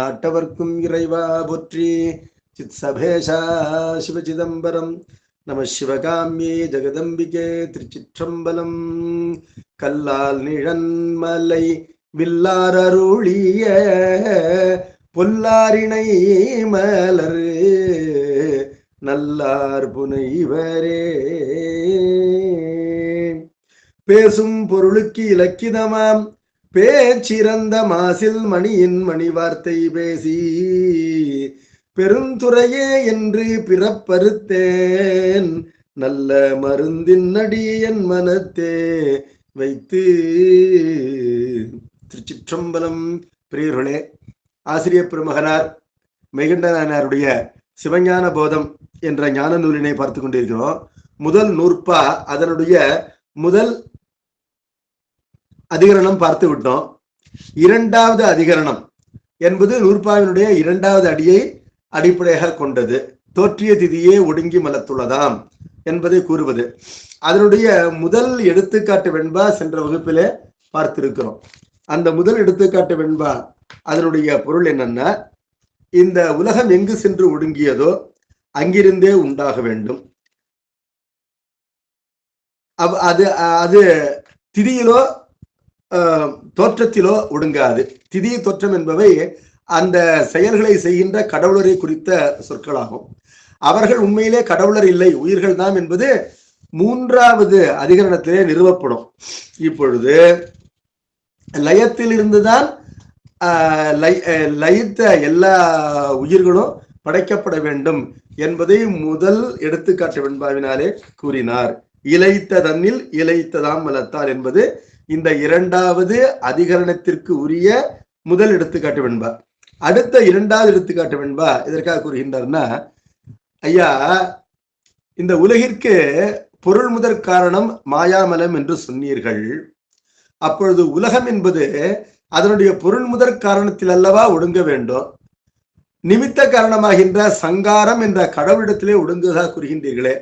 நாட்டவர்க்கும் இறைவா போற்றி. சித் சபேஷா சிவசிதம்பரம். நம சிவகாமியே ஜெகதம்பிகே. திருச்சிற்றம்பலம். கல்லால் நிழன்மலை வில்லாரருளிய பொல்லாரினை மலர் நல்லார் புனைவரே. பேசும் பொருளுக்கு இலக்கிதமாம் பேச்சிறந்த மாசில் மணியின் மணி வார்த்தை பேசி பெருந்துறையே என்று பிறப்பறுத்தேன் நல்ல மருந்தின் அடி என் மனத்தே வைத்து. திருச்சிற்றம்பலம். பிரியர்களே, ஆசிரியர் பெருமகனார் மெய்கண்டனாருடைய சிவஞான போதம் என்ற ஞான நூலினை பார்த்து கொண்டிருக்கிறோம். முதல் நூற்பா அதனுடைய முதல் அதிகரணம் பார்த்து விட்டோம். இரண்டாவது அதிகரணம் என்பது நூற்பாவினுடைய இரண்டாவது அடியை அடிப்படையாக கொண்டது. தோற்றிய திதியே ஒடுங்கி மலத்துள்ளதாம் என்பதை கூறுவது. அதனுடைய முதல் எடுத்துக்காட்டு வெண்பா சென்ற வகுப்பிலே பார்த்திருக்கிறோம். அந்த முதல் எடுத்துக்காட்டு வெண்பா அதனுடைய பொருள் என்னன்னா, இந்த உலகம் எங்கு சென்று ஒடுங்கியதோ அங்கிருந்தே உண்டாக வேண்டும். அது அது திதியிலோ தோற்றத்திலோ ஒடுங்காது. திதி தோற்றம் என்பவை அந்த செயல்களை செய்கின்ற கடவுளரை குறித்த சொற்களாகும். அவர்கள் உண்மையிலே கடவுளர் இல்லை, உயிர்கள் தான் என்பது மூன்றாவது அதிகரணத்திலே நிறுவப்படும். இப்பொழுது லயத்தில் இருந்துதான் லயித்த எல்லா உயிர்களும் படைக்கப்பட வேண்டும் என்பதை முதல் எடுத்துக்காட்டு வெண்பாவினாலே கூறினார். இலைத்த தன்னில் இலைத்ததாம் மலத்தால் என்பது இந்த இரண்டாவது அதிகரணத்திற்கு உரிய முதல் எடுத்துக்காட்டு வெண்பா. அடுத்த இரண்டாவது எடுத்துக்காட்டு வெண்பா எதற்காக கூறுகின்றார்னா, ஐயா, இந்த உலகிற்கு பொருள் முதற் காரணம் மாயாமலம் என்று சொன்னீர்கள். அப்பொழுது உலகம் என்பது அதனுடைய பொருள் முதற் காரணத்தில் அல்லவா ஒடுங்க வேண்டும். நிமித்த காரணமாகின்ற சங்காரம் என்ற கடவுளிடத்திலே ஒடுங்குவதாக கூறுகின்றீர்களே,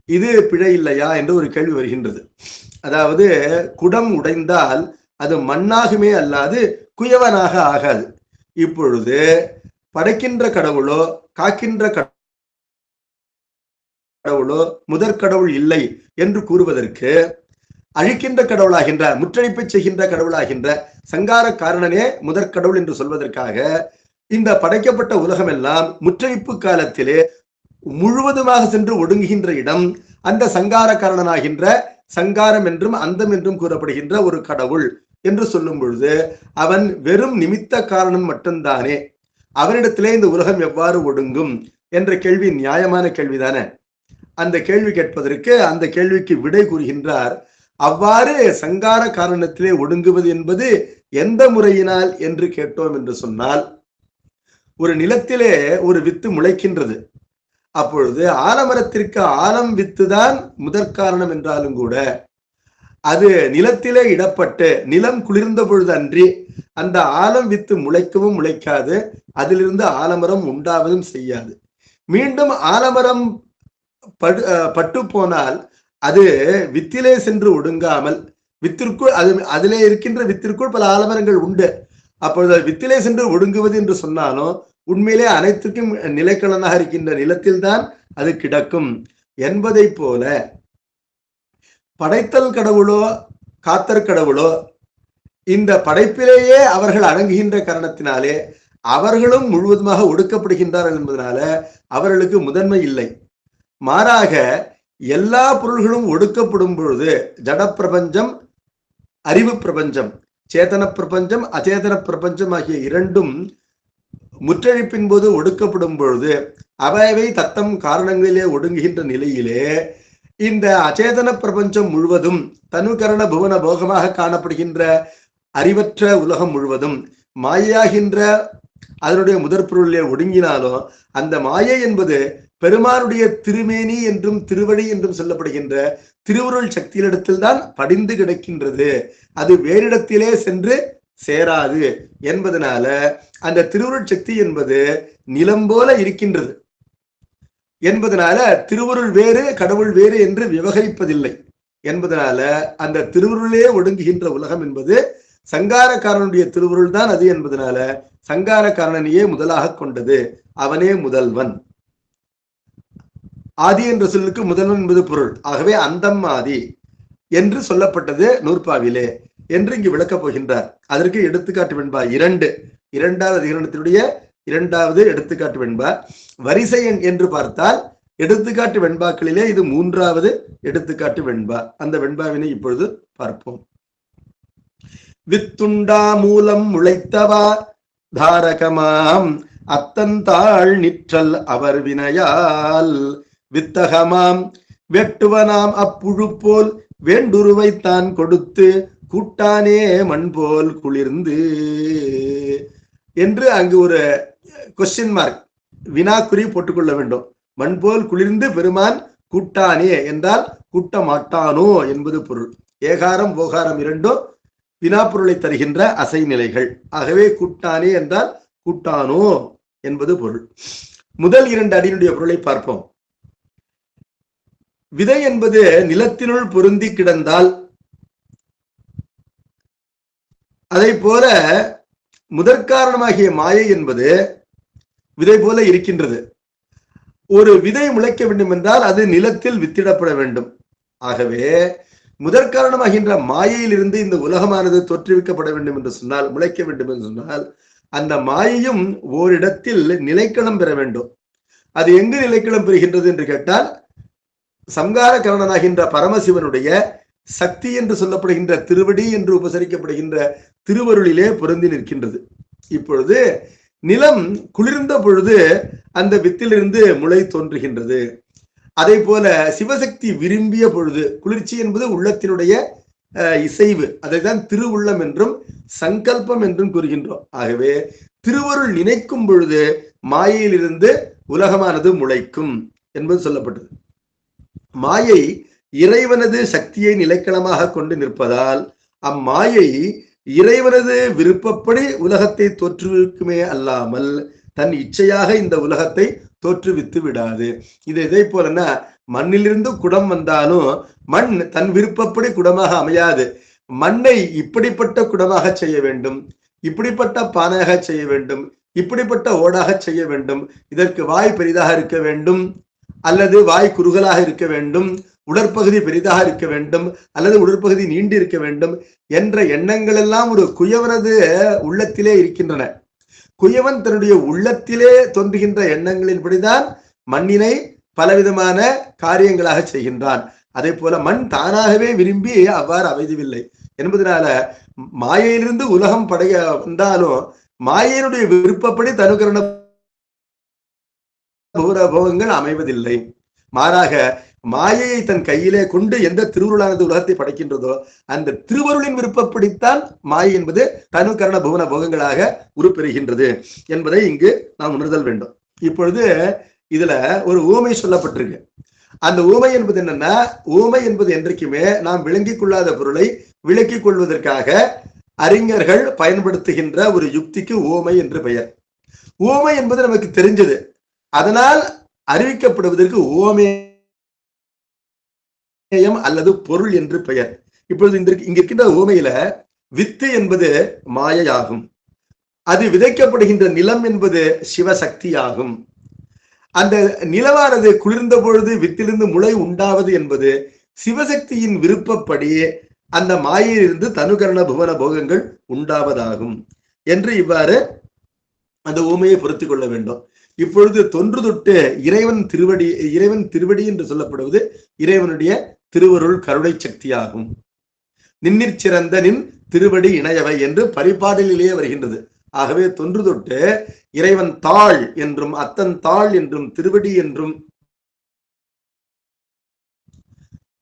இது பிழை இல்லையா என்று ஒரு கேள்வி வருகின்றது. அதாவது குடம் உடைந்தால் அது மண்ணாகுமே அல்லாது குயவனாக ஆகாது. இப்பொழுது படைக்கின்ற கடவுளோ காக்கின்ற கடவுளோ முதற்கடவுள் இல்லை என்று கூறுவதற்கு அழிக்கின்ற கடவுளாகின்ற முற்றழிப்பை செய்கின்ற கடவுளாகின்ற சங்கார காரணனே முதற்கடவுள் என்று சொல்வதற்காக இந்த படைக்கப்பட்ட உலகம் எல்லாம் முற்றழிப்பு காலத்திலே முழுவதுமாக சென்று ஒடுங்குகின்ற இடம் அந்த சங்கார காரணனாகின்ற சங்காரம் என்றும் அந்தம் என்றும் கூறப்படுகின்ற ஒரு கடவுள் என்று சொல்லும் பொழுது அவன் வெறும் நிமித்த காரணம் மட்டும்தானே. அவனிடத்திலே இந்த உலகம் எவ்வாறு ஒடுங்கும் என்ற கேள்வி நியாயமான கேள்விதானே. அந்த கேள்வி கேட்பதற்கு அந்த கேள்விக்கு விடை கூறுகின்றார். அவ்வாறு சங்கார காரணத்திலே ஒடுங்குவது என்பது எந்த முறையினால் என்று கேட்டோம் என்று சொன்னால், ஒரு நிலத்திலே ஒரு வித்து முளைக்கின்றது. அப்பொழுது ஆலமரத்திற்கு ஆலம் வித்துதான் முதற்காரணம் என்றாலும் கூட அது நிலத்திலே இடப்பட்டு நிலம் குளிர்ந்த பொழுது அன்றி அந்த ஆலம் வித்து முளைக்கவும் முளைக்காது, அதிலிருந்து ஆலமரம் உண்டாவதும் செய்யாது. மீண்டும் ஆலமரம் பட்டு போனால் அது வித்திலே சென்று ஒடுங்காமல் வித்திற்குள் அதிலே இருக்கின்ற வித்திற்குள் பல ஆலமரங்கள் உண்டு. அப்பொழுது வித்திலே சென்று ஒடுங்குவது என்று சொன்னாலும் உண்மையிலே அனைத்துக்கும் நிலைக்கலனாக இருக்கின்ற நிலத்தில் தான் அது கிடக்கும் என்பதை போல படைத்தல் கடவுளோ காத்தற் கடவுளோ இந்த படைப்பிலேயே அவர்கள் அடங்குகின்ற காரணத்தினாலே அவர்களும் முழுவதுமாக ஒடுக்கப்படுகின்றார்கள் என்பதனால அவர்களுக்கு முதன்மை இல்லை. மாறாக எல்லா பொருள்களும் ஒடுக்கப்படும் பொழுது ஜட பிரபஞ்சம், அறிவு பிரபஞ்சம், சேதன பிரபஞ்சம், அச்சேதன பிரபஞ்சம் ஆகிய இரண்டும் முற்றழிப்பின் போது ஒடுக்கப்படும் பொழுது அவைவை தத்தம் காரணங்களிலே ஒடுங்குகின்ற நிலையிலே இந்த அச்சேதன பிரபஞ்சம் முழுவதும் தனுகரண புவன போகமாக காணப்படுகின்ற அறிவற்ற உலகம் முழுவதும் மாயாகின்ற அதனுடைய முதற் பொருளிலே ஒடுங்கினாலும் அந்த மாயை என்பது பெருமானுடைய திருமேனி என்றும் திருவடி என்றும் சொல்லப்படுகின்ற திருவுருள் சக்தியிடத்தில் தான் படிந்து கிடக்கின்றது. அது வேறிடத்திலே சென்று சேராது என்பதனால அந்த திருவுருள் சக்தி என்பது நிலம் போல இருக்கின்றது என்பதனால திருவுருள் வேறு கடவுள் வேறு என்று விவகரிப்பதில்லை என்பதனால அந்த திருவுருளே ஒடுங்குகின்ற உலகம் என்பது சங்காரக்காரனுடைய திருவருள் தான் அது என்பதனால சங்காரக்காரனையே முதலாக கொண்டது. அவனே முதல்வன். ஆதி என்ற சொல்லுக்கு முதல்வன் என்பது பொருள். ஆகவே அந்தம் ஆதி என்று சொல்லப்பட்டது நூற்பாவிலே என்று இங்கு விளக்கப் போகின்றார். அதற்கு எடுத்துக்காட்டு வெண்பா இரண்டாவது அதிகரணத்தினுடைய இரண்டாவது எடுத்துக்காட்டு வெண்பா. வரிசை எண் என்று பார்த்தால் எடுத்துக்காட்டு வெண்பாக்களிலே இது மூன்றாவது எடுத்துக்காட்டு வெண்பா. அந்த வெண்பாவினை இப்பொழுது பார்ப்போம். வித்துண்டா மூலம் முளைத்தவா தாரகமாம் அத்தந்தாள் நிற்றல் அவர் வினையால் வித்தகமாம் வெட்டுவனாம் அப்புழு போல் வேண்டுருவைத்தான் கொடுத்து கூட்டானே மண் போல் குளிர்ந்து என்று அங்கு ஒரு கொஸ்டின் மார்க் வினாக்குறி போட்டுக்கொள்ள வேண்டும். மண் போல் குளிர்ந்து பெருமான் கூட்டானே என்றால் கூட்ட மாட்டானோ என்பது பொருள். ஏகாரம் ஓகாரம் இரண்டும் வினாப்பொருளை தருகின்ற அசை நிலைகள். ஆகவே கூட்டானே என்றால் கூட்டானோ என்பது பொருள். முதல் இரண்டு அடியினுடைய பொருளை பார்ப்போம். விதை என்பது நிலத்தினுள் பொருந்தி கிடந்தால் அதை போல முதற்காரணமாகிய மாயை என்பது விதை போல இருக்கின்றது. ஒரு விதை முளைக்க வேண்டும் என்றால் அது நிலத்தில் வித்திடப்பட வேண்டும். ஆகவே முதற்காரணமாகின்ற மாயையிலிருந்து இந்த உலகமானது தோற்றுவிக்கப்பட வேண்டும் என்று சொன்னால், முளைக்க வேண்டும் என்று சொன்னால், அந்த மாயையும் ஓரிடத்தில் நிலைக்களம் பெற வேண்டும். அது எங்கு நிலைக்களம் பெறுகின்றது என்று கேட்டால், சம்கார கரணனாகின்ற பரமசிவனுடைய சக்தி என்று சொல்லப்படுகின்ற திருவடி என்று உபசரிக்கப்படுகின்ற திருவருளிலே பொருந்தி நிற்கின்றது. இப்பொழுது நிலம் குளிர்ந்த பொழுது அந்த வித்திலிருந்து முளை தோன்றுகின்றது. அதே போல சிவசக்தி விரும்பிய பொழுது, குளிர்ச்சி என்பது உள்ளத்தினுடைய இசைவு, அதைதான் திருவுள்ளம் என்றும் சங்கல்பம் என்றும் கூறுகின்றோம். ஆகவே திருவருள் நினைக்கும் பொழுது மாயையிலிருந்து உலகமானது முளைக்கும் என்பது சொல்லப்பட்டது. மாயை இறைவனது சக்தியை நிலைக்களமாக கொண்டு நிற்பதால் அம்மாயை இறைவனது விருப்பப்படி உலகத்தை தோற்றுவிக்குமே அல்லாமல் தன் இச்சையாக இந்த உலகத்தை தோற்றுவித்து விடாது. இது இதை போலன்னா, மண்ணிலிருந்து குடம் வந்தாலும் மண் தன் விருப்பப்படி குடமாக அமையாது. மண்ணை இப்படிப்பட்ட குடமாக செய்ய வேண்டும், இப்படிப்பட்ட பானையாக செய்ய வேண்டும், இப்படிப்பட்ட ஓடாக செய்ய வேண்டும், இதற்கு வாய் பெரிதாக இருக்க வேண்டும் அல்லது வாய் குறுகலாக இருக்க வேண்டும், உடற்பகுதி பெரிதாக இருக்க வேண்டும் அல்லது உடற்பகுதி நீண்டு இருக்க வேண்டும் என்ற எண்ணங்கள் எல்லாம் ஒரு குயவனது உள்ளத்திலே இருக்கின்றன. குயவன் தன்னுடைய உள்ளத்திலே தோன்றுகின்ற எண்ணங்களின்படிதான் மண்ணினை பலவிதமான காரியங்களாக செய்கின்றான். அதே போல மண் தானாகவே விரும்பி அவ்வாறு அமைதிவில்லை என்பதனால மாயையிலிருந்து உலகம் படைய வந்தாலும் மாயையினுடைய விருப்பப்படி தனுகரண போகங்கள் அமைவதில்லை. மாறாக மாயையை தன் கையிலே கொண்டு எந்த திருவுருளானது உலகத்தை படைக்கின்றதோ அந்த திருவருளின் விருப்பப்படித்தான் மாயை என்பது தனுகரண புவன போகங்களாக உருப்பெறுகின்றது என்பதை இங்கு நாம் உணர்தல் வேண்டும். இப்பொழுது இதுல ஒரு ஊமை சொல்லப்பட்டிருக்கு. அந்த ஊமை என்பது என்னன்னா, ஊமை என்பது என்றைக்குமே நாம் விளங்கிக் கொள்ளாத பொருளை விளக்கிக் கொள்வதற்காக அறிஞர்கள் பயன்படுத்துகின்ற ஒரு யுக்திக்கு ஊமை என்று பெயர். ஊமை என்பது நமக்கு தெரிஞ்சது, அதனால் அறிவிக்கப்படுவதற்கு ஓமேயம் அல்லது பொருள் என்று பெயர். இப்பொழுது இங்க இருக்கின்ற ஓமையில வித்து என்பது மாயையாகும், அது விதைக்கப்படுகின்ற நிலம் என்பது சிவசக்தியாகும். அந்த நிலவானது குளிர்ந்த பொழுது வித்திலிருந்து முளை உண்டாவது என்பது சிவசக்தியின் விருப்பப்படி அந்த மாயையிலிருந்து தனுகரண புவன போகங்கள் உண்டாவதாகும் என்று இவ்வாறு அந்த ஊமையை பொருத்திக் கொள்ள வேண்டும். இப்பொழுது தொன்று தொட்டு இறைவன் திருவடி என்று சொல்லப்படுவது இறைவனுடைய திருவருள் கருணை சக்தியாகும். நின்னிற் சிறந்த நின் திருவடி இணையவை என்று பரிபாடலிலேயே வருகின்றது. ஆகவே தொன்று தொட்டு இறைவன் தாள் என்றும் அத்தன் தாள் என்றும் திருவடி என்றும்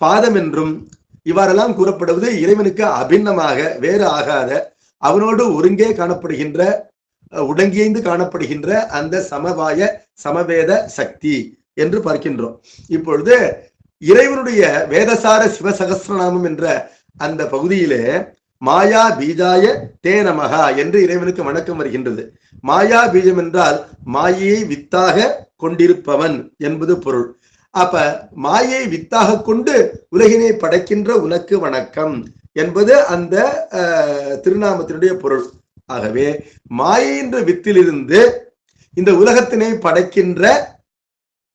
பாதம் என்றும் இவ்வாறெல்லாம் கூறப்படுவது இறைவனுக்கு அபிண்ணமாக வேறு ஆகாத, அவனோடு ஒருங்கே காணப்படுகின்ற, உடங்கியைந்து காணப்படுகின்ற அந்த சமவாய சமவேத சக்தி என்று பார்க்கின்றோம். இப்பொழுது இறைவனுடைய வேதசார சிவசகஸ்ரநாமம் என்ற அந்த பகுதியிலே மாயா பீஜாய தே நமகா என்று இறைவனுக்கு வணக்கம் வருகின்றது. மாயா பீஜம் என்றால் மாயையை வித்தாக கொண்டிருப்பவன் என்பது பொருள். அப்ப மாயை வித்தாக கொண்டு உலகினை படைக்கின்ற உனக்கு வணக்கம் என்பது அந்த திருநாமத்தினுடைய பொருள். ஆகவே மாயை என்ற வித்திலிருந்து இந்த உலகத்தினை படைக்கின்ற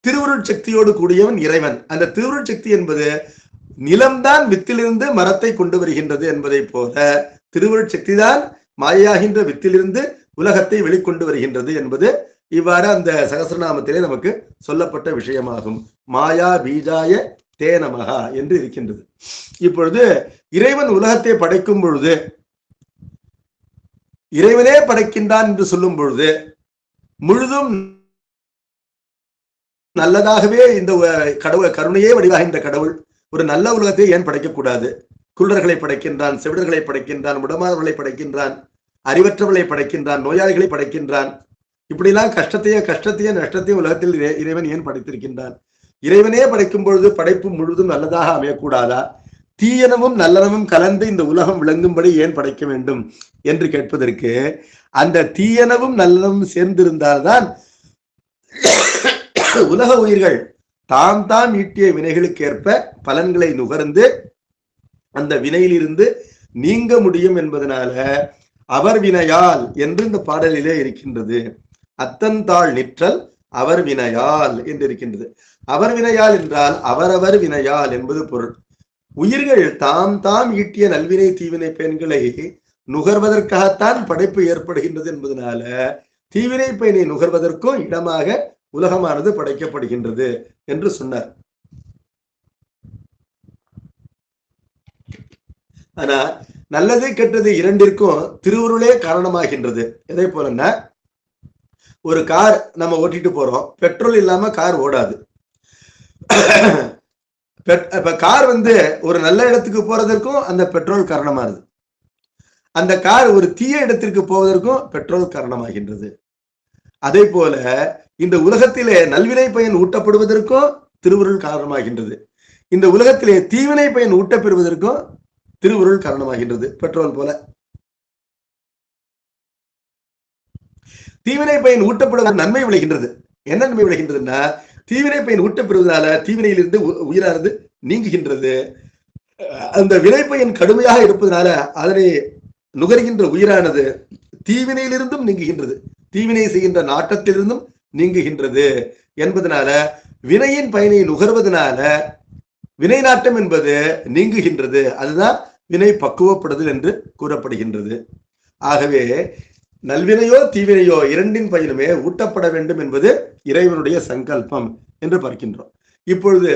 திருவுருள் சக்தியோடு கூடியவன் இறைவன். அந்த திருவுருள் சக்தி என்பது நிலம்தான் வித்திலிருந்து மரத்தை கொண்டு வருகின்றது என்பதை போல திருவுருள் சக்தி தான் மாயாகின்ற வித்திலிருந்து உலகத்தை வெளிக்கொண்டு வருகின்றது என்பது இவ்வாறு அந்த சகஸ்ரநாமத்திலே நமக்கு சொல்லப்பட்ட விஷயமாகும். மாயா பீஜாய தே நமகா என்று இருக்கின்றது. இப்பொழுது இறைவன் உலகத்தை படைக்கும் பொழுது, இறைவனே படைக்கின்றான் என்று சொல்லும் பொழுது, முழுதும் நல்லதாகவே இந்த கடவுள் கருணையே வடிவாகின்ற கடவுள் ஒரு நல்ல உலகத்தை ஏன் படைக்கக்கூடாது? குருடர்களை படைக்கின்றான், செவிடர்களை படைக்கின்றான், முடமாதவர்களை படைக்கின்றான், அறிவற்றவர்களை படைக்கின்றான், நோயாளிகளை படைக்கின்றான். இப்படிலாம் கஷ்டத்தையும் நஷ்டத்தையும் உலகத்தில் இறைவன் ஏன் படைத்திருக்கின்றான்? இறைவனே படைக்கும் பொழுது படைப்பு முழுதும் நல்லதாக அமையக்கூடாதா? தீயனமும் நல்லனமும் கலந்து இந்த உலகம் விளங்கும்படி ஏன் படைக்க வேண்டும் என்று கேட்பதற்கு, அந்த தீயனவும் நல்லனவும் சேர்ந்திருந்தால்தான் உலக உயிர்கள் தாம் தாம் ஈட்டிய வினைகளுக்கு ஏற்ப பலன்களை நுகர்ந்து அந்த வினையிலிருந்து நீங்க முடியும் என்பதனால அவர் வினையால் என்று இந்த பாடலிலே இருக்கின்றது. அத்தந்தாள் நிற்றல் அவர் வினையால் என்று இருக்கின்றது. அவர் வினையால் என்றால் அவரவர் வினையால் என்பது பொருள். உயிர்கள் தாம் தாம் ஈட்டிய நல்வினை தீவினை பயன்களை நுகர்வதற்காகத்தான் படைப்பு ஏற்படுகின்றது என்பதனால தீவினை பயனை நுகர்வதற்கும் இடமாக உலகமானது படைக்கப்படுகின்றது என்று சொன்னார். ஆனா நல்லது கெட்டது இரண்டிற்கும் திருவுருளே காரணமாகின்றது. எதை போலன்னா, ஒரு கார் நம்ம ஓட்டிட்டு போறோம், பெட்ரோல் இல்லாம கார் ஓடாது. இப்ப கார் ஒரு நல்ல இடத்துக்கு போறதற்கும் அந்த பெட்ரோல் காரணமாகுது. அந்த கார் ஒரு தீய இடத்திற்கு போவதற்கும் பெட்ரோல் காரணமாகின்றது. அதே போல இந்த உலகத்திலே நல்வினை பயன் ஊட்டப்படுவதற்கும் திருவுருள் காரணமாகின்றது. இந்த உலகத்திலே தீவினை பயன் ஊட்டப்பெறுவதற்கும் திருவுருள் காரணமாகின்றது. பெட்ரோல் போல தீவினை பயன் ஊட்டப்படுவது நன்மை விளைகின்றது. என்ன நன்மை விளைகின்றதுன்னா, தீவினை பயன் ஊட்டப்பெறுவதனால தீவினையிலிருந்து உயிரானது நீங்குகின்றது. அந்த வினை பயன் கடுமையாக இருப்பதனால அதனை நுகர்கின்ற உயிரானது தீவினையிலிருந்தும் நீங்குகின்றது, தீவினை செய்கின்ற நாட்டத்திலிருந்தும் நீங்குகின்றது என்பதனால வினையின் பயனை நுகர்வதனால வினை நாட்டம் என்பது நீங்குகின்றது. அதுதான் வினை பக்குவப்படுதல் என்று கூறப்படுகின்றது. ஆகவே நல்வினையோ தீவினையோ இரண்டின் பயனுமே ஊட்டப்பட வேண்டும் என்பது இறைவனுடைய சங்கல்பம் என்று பார்க்கின்றோம். இப்பொழுது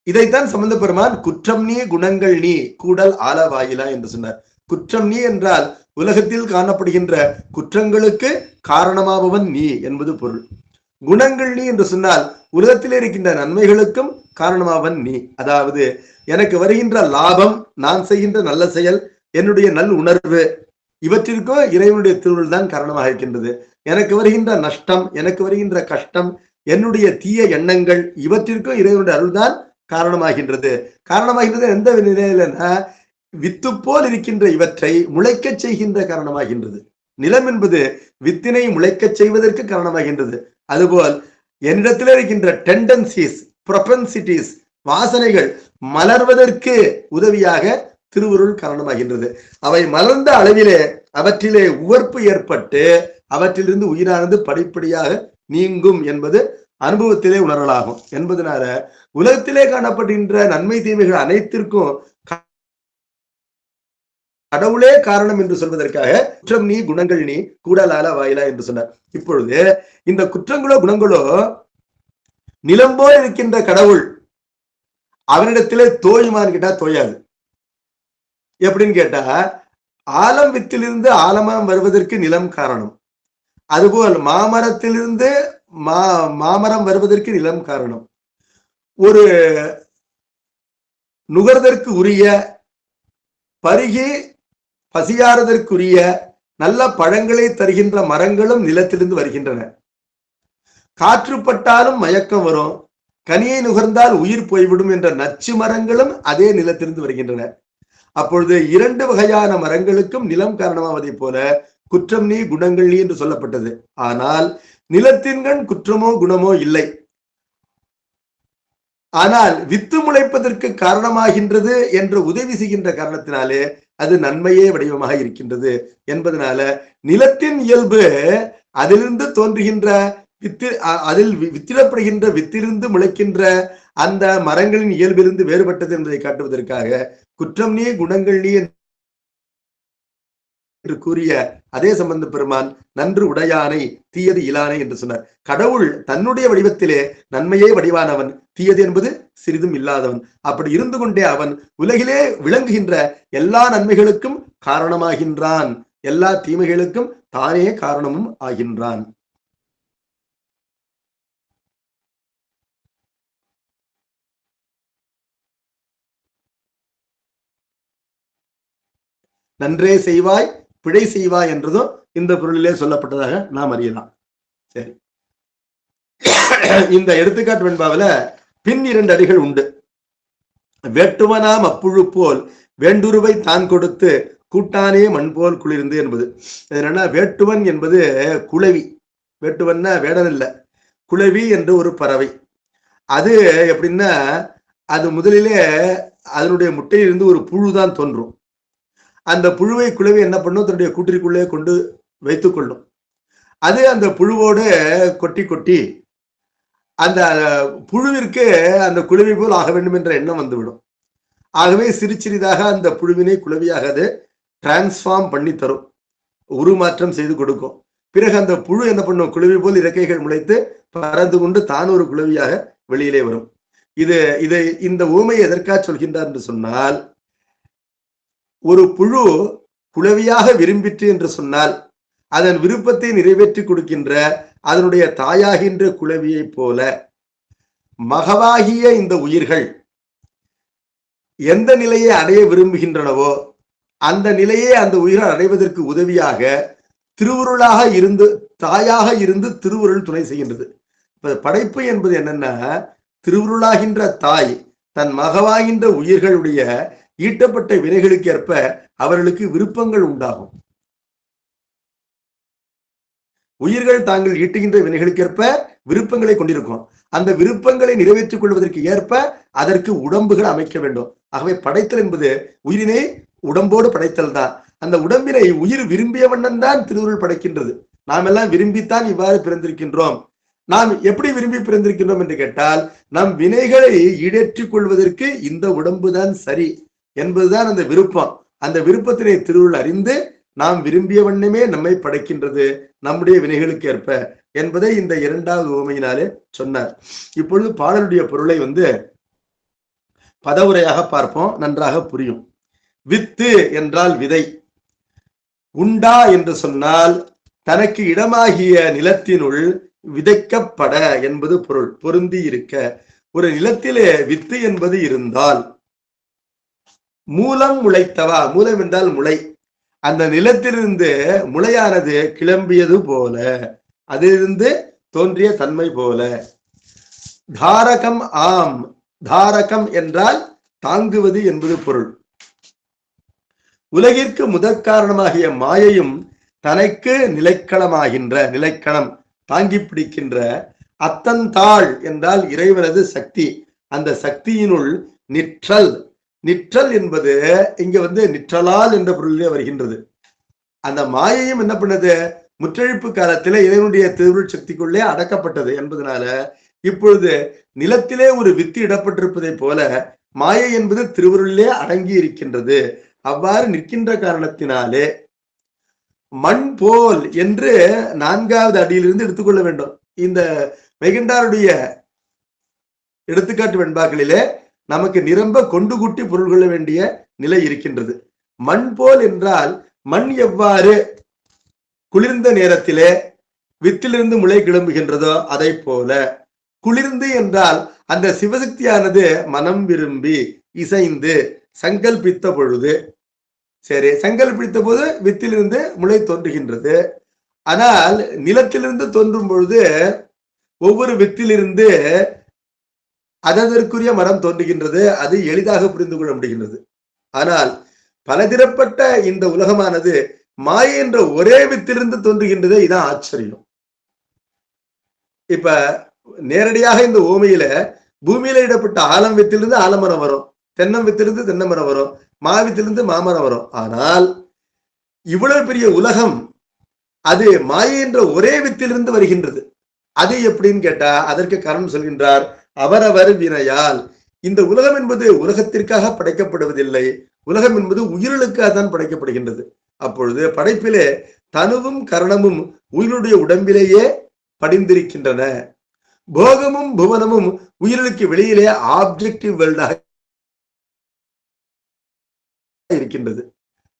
இதைத்தான் சம்பந்த பெருமான் குற்றம் நீ குணங்கள் நீ கூடல் ஆலவாயிலா என்று சொன்னார். குற்றம் நீ என்றால் உலகத்தில் காணப்படுகின்ற குற்றங்களுக்கு காரணமாபவன் நீ என்பது பொருள். குணங்கள் நீ என்று சொன்னால் உலகத்திலே இருக்கின்ற நன்மைகளுக்கும் காரணமாவன் நீ. அதாவது எனக்கு வருகின்ற லாபம், நான் செய்கின்ற நல்ல செயல், என்னுடைய நல் உணர்வு, இவற்றிற்கும் இறைவனுடைய திருவுருள் தான் காரணமாக இருக்கின்றது. எனக்கு வருகின்ற நஷ்டம், எனக்கு வருகின்ற கஷ்டம், என்னுடைய தீய எண்ணங்கள், இவற்றிற்கும் இறைவனுடைய அருள்தான் காரணமாகின்றது. காரணமாகின்றது எந்த நிலையிலன்னா, வித்து போல் இருக்கின்ற இவற்றை முளைக்க செய்கின்ற காரணமாகின்றது. நிலம் என்பது வித்தினை முளைக்க செய்வதற்கு காரணமாகின்றது. அதுபோல் என்னிடத்தில் இருக்கின்ற டெண்டன்சிஸ், ப்ரொபென்சிட்டிஸ், வாசனைகள் மலர்வதற்கு உதவியாக திருவுருள் காரணமாகின்றது. அவை மலர்ந்த அளவிலே அவற்றிலே உவர்ப்பு ஏற்பட்டு அவற்றிலிருந்து உயிரானது படிப்படியாக நீங்கும் என்பது அனுபவத்திலே உணரலாகும் என்பதனால உலகத்திலே காணப்படுகின்ற நன்மை தீமைகள் அனைத்திற்கும் கடவுளே காரணம் என்று சொல்வதற்காக குற்றம் நீ குணங்கள் நீ கூடலால வாயிலா என்று சொன்னார். இப்பொழுது இந்த குற்றங்களோ குணங்களோ நிலம்போல் இருக்கின்ற கடவுள் அவனிடத்திலே தோயுமான்னு கேட்டா தோயாது. எப்படின்னு கேட்டா, ஆலம் வித்திலிருந்து ஆலமரம் வருவதற்கு நிலம் காரணம். அதுபோல் மாமரத்திலிருந்து மாமரம் வருவதற்கு நிலம் காரணம். ஒரு நுகர்தற்கு உரிய, பருகி பசியாறுதற்குரிய நல்ல பழங்களை தருகின்ற மரங்களும் நிலத்திலிருந்து வருகின்றன. காற்றுப்பட்டாலும் மயக்கம் வரும், கனியை நுகர்ந்தால் உயிர் போய்விடும் என்ற நச்சு மரங்களும் அதே நிலத்திலிருந்து வருகின்றன. அப்பொழுது இரண்டு வகையான மரங்களுக்கும் நிலம் காரணமாவதை போல குற்றம் நீ குணங்கள் நீ என்று சொல்லப்பட்டது. ஆனால் நிலத்தின்கண் குற்றமோ குணமோ இல்லை. ஆனால் வித்து முளைப்பதற்கு காரணமாகின்றது என்று உதவி செய்கின்ற காரணத்தினாலே அது நன்மையே வடிவமாக இருக்கின்றது என்பதனால நிலத்தின் இயல்பு அதிலிருந்து தோன்றுகின்ற வித்து, அதில் வித்திடப்படுகின்ற வித்திலிருந்து முளைக்கின்ற அந்த மரங்களின் இயல்பிலிருந்து வேறுபட்டது என்பதை காட்டுவதற்காக குற்றம் நீ குணங்கள் நீ என்று கூறிய அதே சம்பந்த பெருமான் நன்று உடையானை தீயது இலானை என்று சொன்னார். கடவுள் தன்னுடைய வடிவத்திலே நன்மையே வடிவானவன், தீயது என்பது சிறிதும் இல்லாதவன். அப்படி இருந்து கொண்டே அவன் உலகிலே விளங்குகின்ற எல்லா நன்மைகளுக்கும் காரணமாகின்றான், எல்லா தீமைகளுக்கும் தானே காரணமும் ஆகின்றான். நன்றே செய்வாய் பிழை செய்வாய் என்றதும் இந்த பொருளிலே சொல்லப்பட்டதாக நாம் அறியலாம். சரி, இந்த எடுத்துக்காட்டு வெண்பாவில பின் 2 அடிகள் உண்டு. வேட்டுவனாம் அப்புழு போல் வேண்டுருவை தான் கொடுத்து கூட்டானே மண் போல் குளிர்ந்து என்பது என்னன்னா, வேட்டுவன் என்பது குளவி. வேட்டுவன்னா வேடன் இல்ல, குளவி என்று ஒரு பறவை. அது எப்படின்னா, அது முதலிலே அதனுடைய முட்டையிலிருந்து ஒரு புழுதான் தோன்றும். அந்த புழுவை குளவி என்ன பண்ணும், தன்னுடைய கூட்டிற்குள்ளே கொண்டு வைத்துக் கொள்ளும். அது அந்த புழுவோடு கொட்டி கொட்டி அந்த புழுவிற்கு அந்த குளவி போல் ஆக வேண்டும் என்ற எண்ணம் வந்துவிடும். ஆகவே சிறு சிறிதாக அந்த புழுவினை குளவியாக அது டிரான்ஸ்ஃபார்ம் பண்ணி தரும், உருமாற்றம் செய்து கொடுக்கும். பிறகு அந்த புழு என்ன பண்ணும், குளவி போல் இறக்கைகள் முளைத்து பறந்து கொண்டு தான் ஒரு குளவியாக வெளியிலே வரும். இதை இந்த ஊமையை எதற்காக சொல்கின்றார் என்று சொன்னால், ஒரு புழு குளவியாக விரும்பிற்று என்று சொன்னால் அதன் விருப்பத்தை நிறைவேற்றி கொடுக்கின்ற அதனுடைய தாயாகின்ற குளவியை போல மகவாகிய இந்த உயிர்கள் எந்த நிலையை அடைய விரும்புகின்றனவோ அந்த நிலையை அந்த உயிர்கள் அடைவதற்கு உதவியாக திருவுருளாக இருந்து, தாயாக இருந்து திருவுருள் துணை செய்கின்றது. இப்ப படைப்பு என்பது என்னன்னா, திருவுருளாகின்ற தாய் தன் மகவாகின்ற உயிர்களுடைய ஈட்டப்பட்ட வினைகளுக்கு ஏற்ப அவர்களுக்கு விருப்பங்கள் உண்டாகும். உயிர்கள் தாங்கள் ஈட்டுகின்ற வினைகளுக்கேற்ப விருப்பங்களை கொண்டிருக்கும். அந்த விருப்பங்களை நிறைவேற்றிக் கொள்வதற்கு ஏற்ப அதற்கு உடம்புகள் அமைக்க வேண்டும். ஆகவே படைத்தல் என்பது உயிரினை உடம்போடு படைத்தல் தான். அந்த உடம்பினை உயிர் விரும்பிய வண்ணம் தான் திருவுருள் படைக்கின்றது. நாம் எல்லாம் விரும்பித்தான் இவ்வாறு பிறந்திருக்கின்றோம். நாம் எப்படி விரும்பி பிறந்திருக்கின்றோம் என்று கேட்டால், நம் வினைகளை ஈடேற்றிக் கொள்வதற்கு இந்த உடம்புதான் சரி என்பதுதான் அந்த விருப்பம். அந்த விருப்பத்தினை திருவுருள் அறிந்து நாம் விரும்பிய வண்ணமே நம்மை படைக்கின்றது, நம்முடைய வினைகளுக்கு ஏற்ப என்பதை இந்த 2வது உவமையினாலே சொன்னார். இப்பொழுது பாடலுடைய பொருளை பதவுரையாக பார்ப்போம், நன்றாக புரியும். வித்து என்றால் விதை, உண்டா என்று சொன்னால் தனக்கு இடமாகிய நிலத்தினுள் விதைக்கப்பட என்பது பொருள். பொருந்தி இருக்க. ஒரு நிலத்திலே வித்து என்பது இருந்தால், மூலம் முளைத்தவா, மூலம் என்றால் முளை, அந்த நிலத்திலிருந்து முளையானது கிளம்பியது போல, அதிலிருந்து தோன்றிய தன்மை போல. தாரகம் ஆம், தாரகம் என்றால் தாங்குவது என்பது பொருள். உலகிற்கு முதற் காரணமாகிய மாயையும் தனக்கு நிலைக்களமாகின்ற, நிலைக்களம் தாங்கி பிடிக்கின்ற அத்தந்தாள் என்றால் இறைவனது சக்தி. அந்த சக்தியினுள் நிற்றல், நிற்றல் என்பது இங்க நிற்றலால் என்ற பொருளிலே வருகின்றது. அந்த மாயையும் என்ன பண்ணது, முற்றழிப்பு காலத்திலே இறைவனுடைய திருவுருள் சக்திக்குள்ளே அடக்கப்பட்டது என்பதனால இப்பொழுது நிலத்திலே ஒரு வித்து இடப்பட்டிருப்பதை போல மாயை என்பது திருவுருளிலே அடங்கி இருக்கின்றது. அவ்வாறு நிற்கின்ற காரணத்தினாலே மண் போல் என்று 4வது அடியிலிருந்து எடுத்துக்கொள்ள வேண்டும். இந்த மெய்கண்டாருடைய எடுத்துக்காட்டு வெண்பாக்களிலே நமக்கு நிரம்ப கொண்டு கூட்டி பொருள் கொள்ள வேண்டிய நிலை இருக்கின்றது. மண் போல் என்றால் மண் எவ்வாறு குளிர்ந்த நேரத்திலே வித்திலிருந்து முளை கிளம்புகின்றதோ அதை போல, குளிர்ந்து என்றால் அந்த சிவசக்தியானது மனம் விரும்பி இசைந்து சங்கல்பித்த பொழுது, சரி, சங்கல்பித்த போது வித்திலிருந்து முளை தோன்றுகின்றது. ஆனால் நிலத்திலிருந்து தோன்றும் பொழுது ஒவ்வொரு வித்திலிருந்து அதற்குரிய மரம் தோன்றுகின்றது. அது எளிதாக புரிந்து கொள்ள முடிகின்றது. ஆனால் பலதரப்பட்ட இந்த உலகமானது மாயை என்ற ஒரே வித்திலிருந்து தோன்றுகின்றது. இதான் ஆச்சரியம். இப்ப நேரடியாக இந்த ஓமையில பூமியில இடப்பட்ட ஆலம் வித்திலிருந்து ஆலமரம் வரும், தென்னம் வித்திலிருந்து தென்னை மரம் வரும், மாவித்திலிருந்து மாமரம் வரும். ஆனால் இவ்வளவு பெரிய உலகம் அது மாயை என்ற ஒரே வித்திலிருந்து வருகின்றது. அது எப்படின்னு கேட்டா அதற்கு காரணம் சொல்கின்றார், அவரவர் வினையால். இந்த உலகம் என்பது உலகத்திற்காக படைக்கப்படுவதில்லை, உலகம் என்பது உயிர்களுக்காக தான் படைக்கப்படுகின்றது. அப்பொழுது படைப்பிலே தனுவும் கரணமும் உயிரினுடைய உடம்பிலேயே படிந்திருக்கின்றன. போகமும் புவனமும் உயிர்களுக்கு வெளியிலே ஆப்ஜெக்டிவ் வேர்ல்டாக இருக்கின்றது.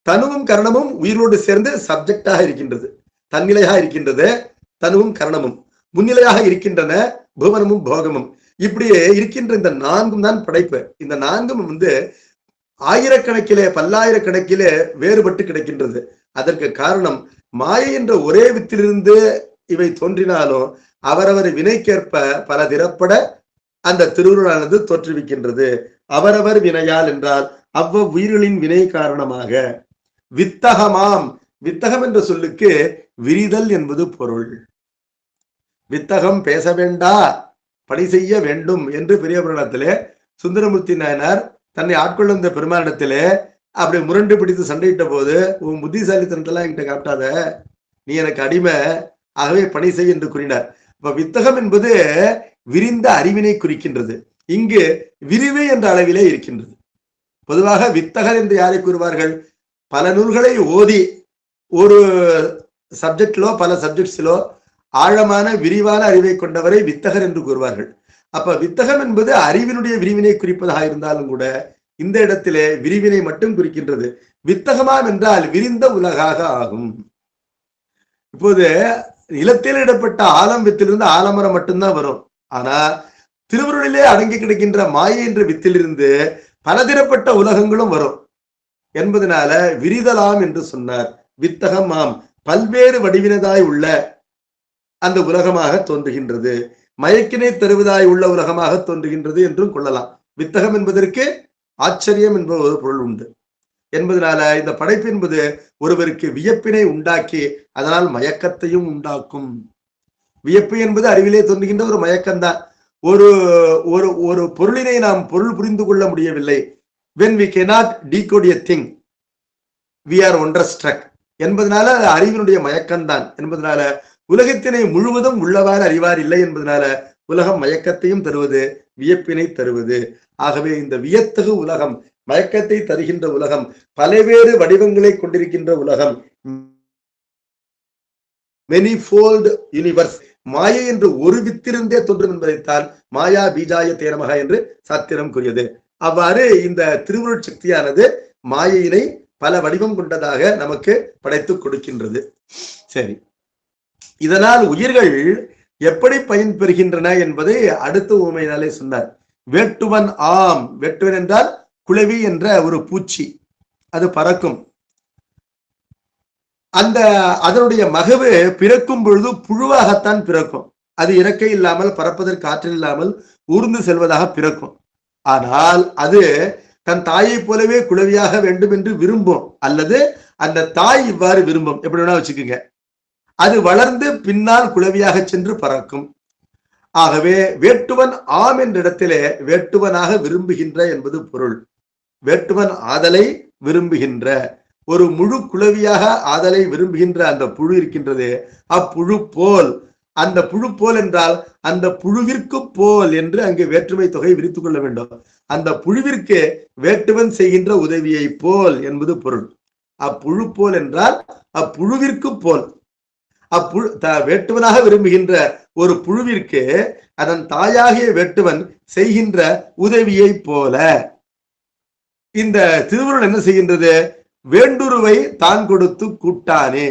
தனுவும் கரணமும் உயிரோடு சேர்ந்து சப்ஜெக்டாக இருக்கின்றது, தன்னிலையாக இருக்கின்றது. தனுவும் கரணமும் முன்னிலையாக இருக்கின்றன, புவனமும் போகமும். இப்படியே இருக்கின்ற இந்த நான்கும் தான் படைப்பு. இந்த நான்கும் ஆயிரக்கணக்கிலே பல்லாயிரக்கணக்கிலே வேறுபட்டு கிடக்கின்றது. அதற்கு காரணம் மாயை என்ற ஒரே வித்திலிருந்து இவை தோன்றினாலும் அவரவர் வினைக்கேற்ப பல திறப்பட அந்த திருவுருளானது தோற்றுவிக்கின்றது. அவரவர் வினையால் என்றால் அவ்வளவு உயிர்களின் வினை காரணமாக. வித்தகமாம், வித்தகம் என்ற சொல்லுக்கு விரிதல் என்பது பொருள். வித்தகம் பேச வேண்டா பணி செய்ய வேண்டும் என்று பெரிய புராணத்திலே சுந்தரமூர்த்தி நாயனார் தன்னை ஆட்கொள்ள இந்த பெருமானிடத்திலே அப்படி முரண்டு பிடித்து சண்டையிட்ட போது, உன் புத்திசாலித்தனத்தெல்லாம் என்கிட்ட காட்டாத, நீ எனக்கு அடிமை, ஆகவே பணி செய் என்று கூறினார். இப்ப வித்தகம் என்பது விரிந்த அறிவினை குறிக்கின்றது. இங்கு விரிவு என்ற அளவிலே இருக்கின்றது. பொதுவாக வித்தகர் என்று யாரை கூறுவார்கள்? பல நூல்களை ஓதி ஒரு சப்ஜெக்டிலோ பல சப்ஜெக்ட்ஸிலோ ஆழமான விரிவான அறிவை கொண்டவரை வித்தகர் என்று கூறுவார்கள். அப்ப வித்தகம் என்பது அறிவினுடைய விரிவினை குறிப்பதாக இருந்தாலும் கூட இந்த இடத்திலே விரிவினை மட்டும் குறிக்கின்றது. வித்தகமாம் என்றால் விரிந்த உலகாக ஆகும். இப்போது நிலத்தில் இடப்பட்ட ஆலம் வித்திலிருந்து ஆலமரம் மட்டும்தான் வரும். ஆனா திருவருளிலே அடங்கி கிடக்கின்ற மாயை என்ற வித்திலிருந்து பலதரப்பட்ட உலகங்களும் வரும் என்பதனால விரிதலாம் என்று சொன்னார். வித்தகமாம் பல்வேறு வடிவினதாய் உள்ள அந்த உலகமாக தோன்றுகின்றது, மயக்கினை தருவதாய் உள்ள உலகமாக தோன்றுகின்றது என்றும் கொள்ளலாம். வித்தகம் என்பதற்கு ஆச்சரியம் என்பது ஒரு பொருள் உண்டு என்பதனால இந்த படைப்பு என்பது ஒருவருக்கு வியப்பினை உண்டாக்கி அதனால் மயக்கத்தையும் உண்டாக்கும். வியப்பு என்பது அறிவிலே தோன்றுகின்ற ஒரு மயக்கம்தான். ஒரு ஒரு ஒரு பொருளினை நாம் பொருள் புரிந்து கொள்ள முடியவில்லை. when we cannot decode a thing we are wonderstruck என்பதனால அறிவினுடைய மயக்கம்தான். என்பதனால உலகத்தினை முழுவதும் உள்ளவாறு அறிவார் இல்லை என்பதனால உலகம் மயக்கத்தையும் தருவது, வியப்பினை தருவது. ஆகவே இந்த வியத்தகு உலகம், மயக்கத்தை தருகின்ற உலகம், பல்வேறு வடிவங்களை கொண்டிருக்கின்ற உலகம், மெனிஃபோல்ட் யூனிவர்ஸ், மாயை என்று ஒரு வித்திருந்தே தோன்றும் என்பதைத்தான் மாயா பீஜாய தேரமக என்று சாத்திரம் கூறியது. அவ்வாறு இந்த திருவருட் சக்தியானது மாயையினை பல வடிவம் கொண்டதாக நமக்கு படைத்து கொடுக்கின்றது. சரி, இதனால் உயிர்கள் எப்படி பயன் பெறுகின்றன என்பதை அடுத்த உவமையினாலே சொன்னார். வேட்டுவன் ஆம், வேட்டுவன் என்றால் குளவி என்ற ஒரு பூச்சி, அது பறக்கும். அதனுடைய மகவு பிறக்கும் பொழுது புழுவாகத்தான் பிறக்கும். அது இறக்கை இல்லாமல் பறப்பதற்கு ஆற்றல் இல்லாமல் ஊர்ந்து செல்வதாக பிறக்கும். ஆனால் அது தன் தாயை போலவே குளவியாக வேண்டும் என்று விரும்பும், அல்லது அந்த தாய் இவ்வாறு விரும்பும், எப்படி வேணா வச்சுக்கோங்க. அது வளர்ந்து பின்னால் குளவியாக சென்று பறக்கும். ஆகவே வேட்டுவன் ஆம் என்ற இடத்திலே வேட்டுவனாக விரும்புகின்ற என்பது பொருள். வேட்டுவன் ஆதலை விரும்புகின்ற, ஒரு முழு குளவியாக ஆதலை விரும்புகின்ற அந்த புழு இருக்கின்றது, அப்புழு போல். அந்த புழு போல் என்றால் அந்த புழுவிற்கு போல் என்று அங்கு வேற்றுமை தொகை விரித்துக் கொள்ள வேண்டும். அந்த புழுவிற்கு வேட்டுவன் செய்கின்ற உதவியை போல் என்பது பொருள். அப்புழு போல் என்றால் அப்புழுவிற்கு போல். வேட்டுவனாக விரும்புகின்ற ஒரு புழுவிற்கு அதன் தாயாகிய வேட்டுவன் செய்கின்ற உதவியை போல இந்த திருவருள் என்ன செய்கின்றது? வேண்டுருவை தான் கொடுத்து கூட்டானே.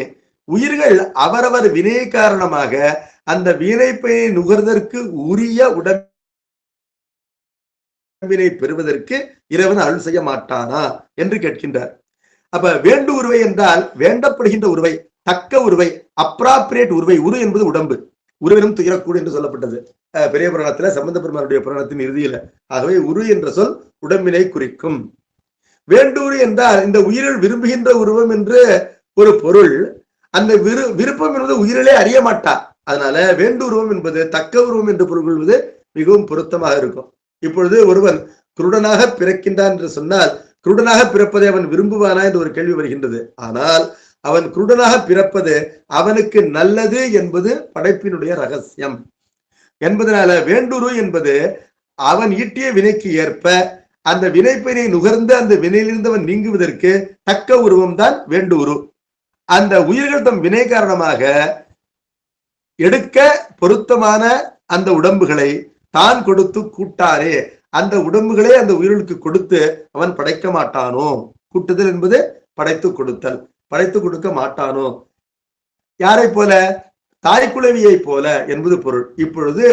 உயிர்கள் அவரவர் வினை காரணமாக அந்த வினைப்பையை நுகர்தற்கு உரிய உடம்பினை பெறுவதற்கு இறைவன் அருள் செய்ய மாட்டானா என்று கேட்கின்றார். அப்ப வேண்டு உருவை என்றால் வேண்டப்படுகின்ற உருவை, தக்க உருவை, அப்ராப்ரியேட் உருவை. உரு என்பது உடம்பு, உருவினும் துயரக்கூடு என்று சொல்லப்பட்டது பெரிய புராணத்துல, சம்பந்த பெருமானுடைய புராணத்தின் இறுதியில. ஆகவே உரு என்ற சொல் உடம்பினை குறிக்கும். வேண்டூறு என்றால் இந்த உயிரில் விரும்புகின்ற உருவம் என்று ஒரு பொருள். அந்த விருப்பம் என்பது உயிரிலே அறிய மாட்டா. அதனால வேண்டு உருவம் என்பது தக்க உருவம் என்று பொருள் கொள்வது மிகவும் பொருத்தமாக இருக்கும். இப்பொழுது ஒருவன் குருடனாக பிறக்கின்றான் என்று சொன்னால் குருடனாக பிறப்பதை அவன் விரும்புவானா என்று ஒரு கேள்வி வருகின்றது. ஆனால் அவன் குருடனாக பிறப்பது அவனுக்கு நல்லது என்பது படைப்பினுடைய ரகசியம் என்பதனால வேண்டுரு என்பது அவன் ஈட்டிய வினைக்கு ஏற்ப அந்த வினைப்பெயரை நுகர்ந்து அந்த வினையிலிருந்து அவன் நீங்குவதற்கு தக்க உருவம் தான் வேண்டுரு. அந்த உயிர்கள் தம் வினை காரணமாக எடுக்க பொருத்தமான அந்த உடம்புகளை தான் கொடுத்து கூட்டாரே, அந்த உடம்புகளை அந்த உயிர்களுக்கு கொடுத்து அவன் படைக்க மாட்டானோ. கூட்டுதல் என்பது படைத்து கொடுத்தல், படைத்து கொடுக்க மாட்டானோ. யாரை போல? தாய்க்குழவியை போல என்பது பொருள். இப்பொழுது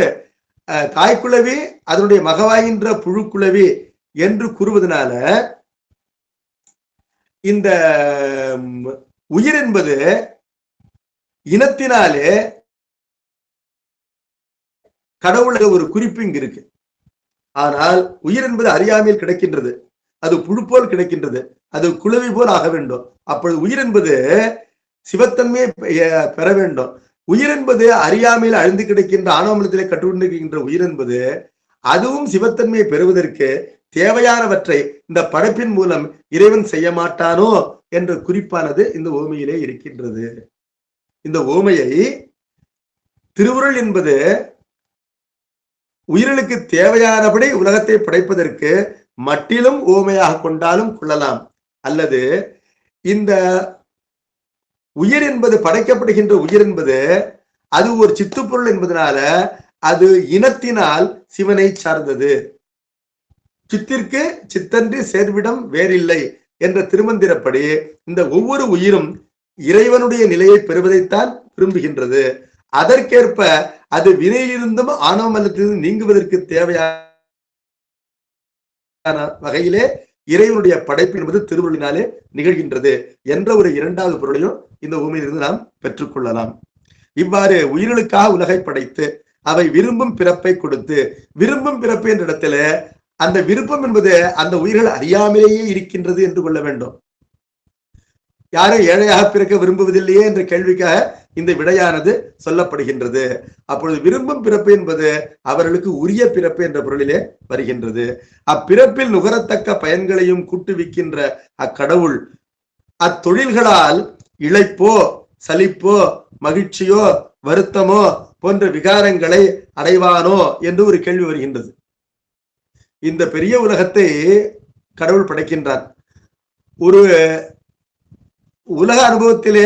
தாய்க்குழவி அதனுடைய மகவாகின்ற புழுக்குழவி என்று கூறுவதனால இந்த உயிர் என்பது இனத்தினாலே கடவுள ஒரு குறிப்பு இங்கு இருக்கு. ஆனால் உயிர் என்பது அறியாமையில் கிடைக்கின்றது, அது புழு போல் கிடைக்கின்றது, அது குளவி போல் ஆக வேண்டும். அப்பொழுது உயிர் என்பது சிவத்தன்மையை பெற வேண்டும். உயிர் என்பது அறியாமையில் அழிந்து கிடைக்கின்ற ஆணவமலத்திலே கட்டுக்கொண்டிருக்கின்ற உயிர் என்பது அதுவும் சிவத்தன்மையை பெறுவதற்கு தேவையானவற்றை இந்த படைப்பின் மூலம் இறைவன் செய்ய மாட்டானோ என்ற குறிப்பானது இந்த ஓமையிலே இருக்கின்றது. இந்த ஓமையை திருவுருள் என்பது உயிர்களுக்கு தேவையானபடி உலகத்தை படைப்பதற்கு மட்டிலும் ஓமையாக கொண்டாலும் கொள்ளலாம். அல்லது இந்த உயிர் என்பது படைக்கப்படுகின்ற உயிர் என்பது அது ஒரு சித்துப்பொருள் என்பதனால அது இனத்தினால் சிவனை சார்ந்தது. சித்திற்கு சித்தன்றி சேர்விடம் வேறில்லை என்ற திருமந்திரப்படி இந்த ஒவ்வொரு உயிரும் இறைவனுடைய நிலையை பெறுவதைத்தான் விரும்புகின்றது. அதற்கேற்ப அது வினையிலிருந்தும் ஆணவ மலத்திலிருந்து நீங்குவதற்கு தேவையான வகையிலே இறைவனுடைய படைப்பு என்பது திருவுருளினாலே நிகழ்கின்றது என்ற ஒரு இரண்டாவது பொருளையும் இந்த ஊமையிலிருந்து நாம் பெற்றுக்கொள்ளலாம். இவ்வாறு உயிர்களுக்காக உலகை படைத்து அவை விரும்பும் பிறப்பை கொடுத்து, விரும்பும் பிறப்பு என்ற இடத்துல அந்த விருப்பம் என்பது அந்த உயிர்கள் அறியாமலேயே இருக்கின்றது என்று கொள்ள வேண்டும். யாரும் ஏழையாக பிறக்க விரும்புவதில்லையே என்ற கேள்விக்காக இந்த விடையானது சொல்லப்படுகின்றது. அப்பொழுது விரும்பும் பிறப்பு என்பது அவர்களுக்கு உரிய பிறப்பு என்ற பொருளிலே வருகின்றது. அப்பிறப்பில் நுகரத்தக்க பயன்களையும் கூட்டுவிக்கின்ற அக்கடவுள் அத்தொழில்களால் இளைப்போ சலிப்போ மகிழ்ச்சியோ வருத்தமோ போன்ற விகாரங்களை அடைவானோ என்று ஒரு கேள்வி வருகின்றது. இந்த பெரிய உலகத்தை கடவுள் படைக்கின்றார். ஒரு உலக அனுபவத்திலே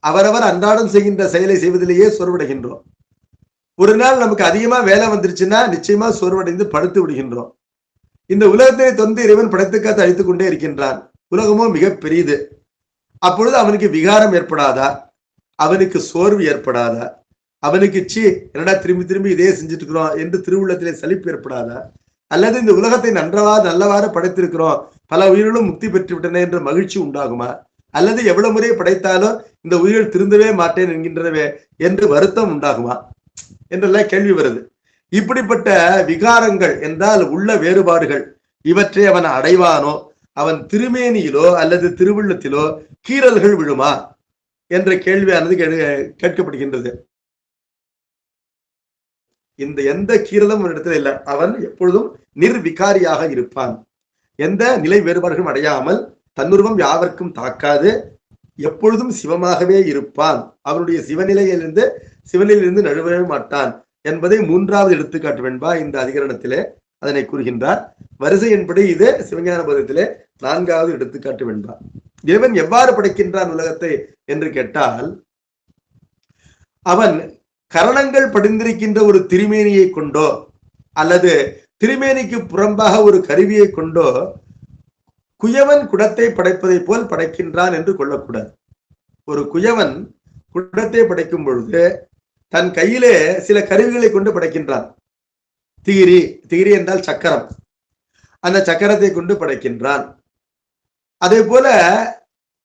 அவரவர் அன்றாடம் செய்கின்ற செயலை செய்வதிலேயே சோர்வடைகின்றோம். ஒரு நாள் நமக்கு அதிகமா வேலை வந்துருச்சுன்னா நிச்சயமா சோர்வடைந்து படுத்து விடுகின்றோம். இந்த உலகத்தை தொந்து இறைவன் படைத்து காத்து அழித்துக் கொண்டே இருக்கின்றான். உலகமோ மிக பெரியது. அப்பொழுது அவனுக்கு விகாரம் ஏற்படாதா? அவனுக்கு சோர்வு ஏற்படாதா? அவனுக்கு என்னடா திரும்பி திரும்பி இதே செஞ்சுட்டு இருக்கிறோம் என்று திருவுள்ளத்திலே சலிப்பு ஏற்படாதா? அல்லது இந்த உலகத்தை நல்லவாறு படைத்திருக்கிறோம், பல உயிர்களும் முக்தி பெற்று விட்டன என்ற மகிழ்ச்சி உண்டாகுமா? அல்லது எவ்வளவு முறை படைத்தாலும் இந்த உயிர்கள் திருந்தவே மாட்டேன் என்கின்றனவே என்று வருத்தம் உண்டாகுமா என்றெல்லாம் கேள்வி வருது. இப்படிப்பட்ட விகாரங்கள் என்றால் உள்ள வேறுபாடுகள், இவற்றை அவன் அடைவானோ? அவன் திருமேனியிலோ அல்லது திருவுள்ளத்திலோ கீறல்கள் விழுமா என்ற கேள்வியானது கேட்கப்படுகின்றது. இந்த எந்த கீறலும் இடத்துல இல்லை. அவன் எப்பொழுதும் நிர்விகாரியாக இருப்பான். எந்த நிலை வேறுபாடுகளும் அடையாமல் தன்னுருவம் யாவர்க்கும் தாக்காது எப்பொழுதும் சிவமாகவே இருப்பான். அவனுடைய சிவனிலிருந்து நழுவவே மாட்டான் என்பதை மூன்றாவது எடுத்துக்காட்டு வெண்பா இந்த அதிகரணத்திலே அதனை கூறுகின்றார். வரிசையின்படி இது சிவஞான போதத்திலே நான்காவது எடுத்துக்காட்டு வெண்பா. இறைவன் எவ்வாறு படைக்கின்றான் உலகத்தை என்று கேட்டால், அவன் கரணங்கள் படிந்திருக்கின்ற ஒரு திருமேனியை கொண்டோ அல்லது திருமேனிக்கு புறம்பாக ஒரு கருவியை கொண்டோ குயவன் குடத்தை படைப்பதை போல் படைக்கின்றான் என்று கொள்ளக்கூடாது. ஒரு குயவன் குடத்தை படைக்கும் பொழுது தன் கையிலே சில கருவிகளை கொண்டு படைக்கின்றான். திகிரி என்றால் சக்கரம், அந்த சக்கரத்தை கொண்டு படைக்கின்றான். அதே போல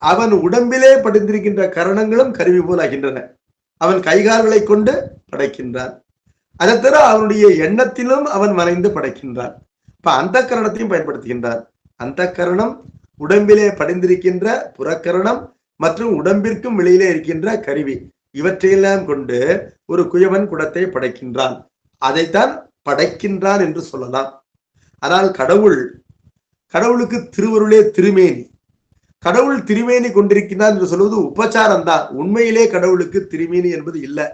அவன் உடம்பிலே படிந்திருக்கின்ற கரணங்களும் கருவி போல் ஆகின்றன. அவன் கைகால்களை கொண்டு படைக்கின்றான். அதை தவிர அவனுடைய எண்ணத்திலும் அவன் மறைந்து படைக்கின்றான். இப்ப அந்த கரணத்தையும் பயன்படுத்துகின்றான். அந்த கரணம் உடம்பிலே படிந்திருக்கின்ற புறக்கரணம் மற்றும் உடம்பிற்கும் வெளியிலே இருக்கின்ற கருவி, இவற்றையெல்லாம் கொண்டு ஒரு குயவன் குடத்தை படைக்கின்றான். அதைத்தான் படைக்கின்றான் என்று சொல்லலாம். ஆனால் கடவுளுக்கு திருவருளே திருமேனி. கடவுள் திருமேனி கொண்டிருக்கிறார் என்று சொல்வது உபச்சாரம் தான். உண்மையிலே கடவுளுக்கு திருமேனி என்பது இல்லை.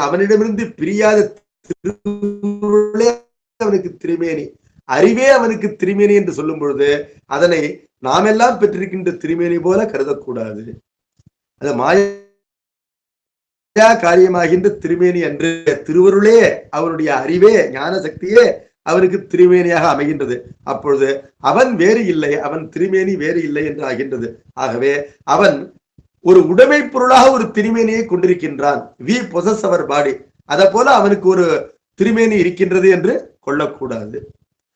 அவனிடமிருந்து பிரியாத திருவருளே அவனுக்கு திருமேனி, அறிவே அவனுக்கு திருமேனி என்று சொல்லும் பொழுது அதனை நாமெல்லாம் பெற்றிருக்கின்ற திருமேனி போல கருதக்கூடாது. அது மாயா காரியமாகின்ற திருமேனி என்று திருவருளே அவனுடைய அறிவே ஞான சக்தியே அவனுக்கு திருமேனியாக அமைகின்றது. அப்பொழுது அவன் வேறு இல்லை, அவன் திருமேனி வேறு இல்லை என்று ஆகின்றது. ஆகவே அவன் ஒரு உடைமை பொருளாக ஒரு திருமேனியை கொண்டிருக்கின்றான். வி பொசஸ் அவர் பாடி. அதை போல அவனுக்கு ஒரு திருமேனி இருக்கின்றது என்று கொள்ளக்கூடாது.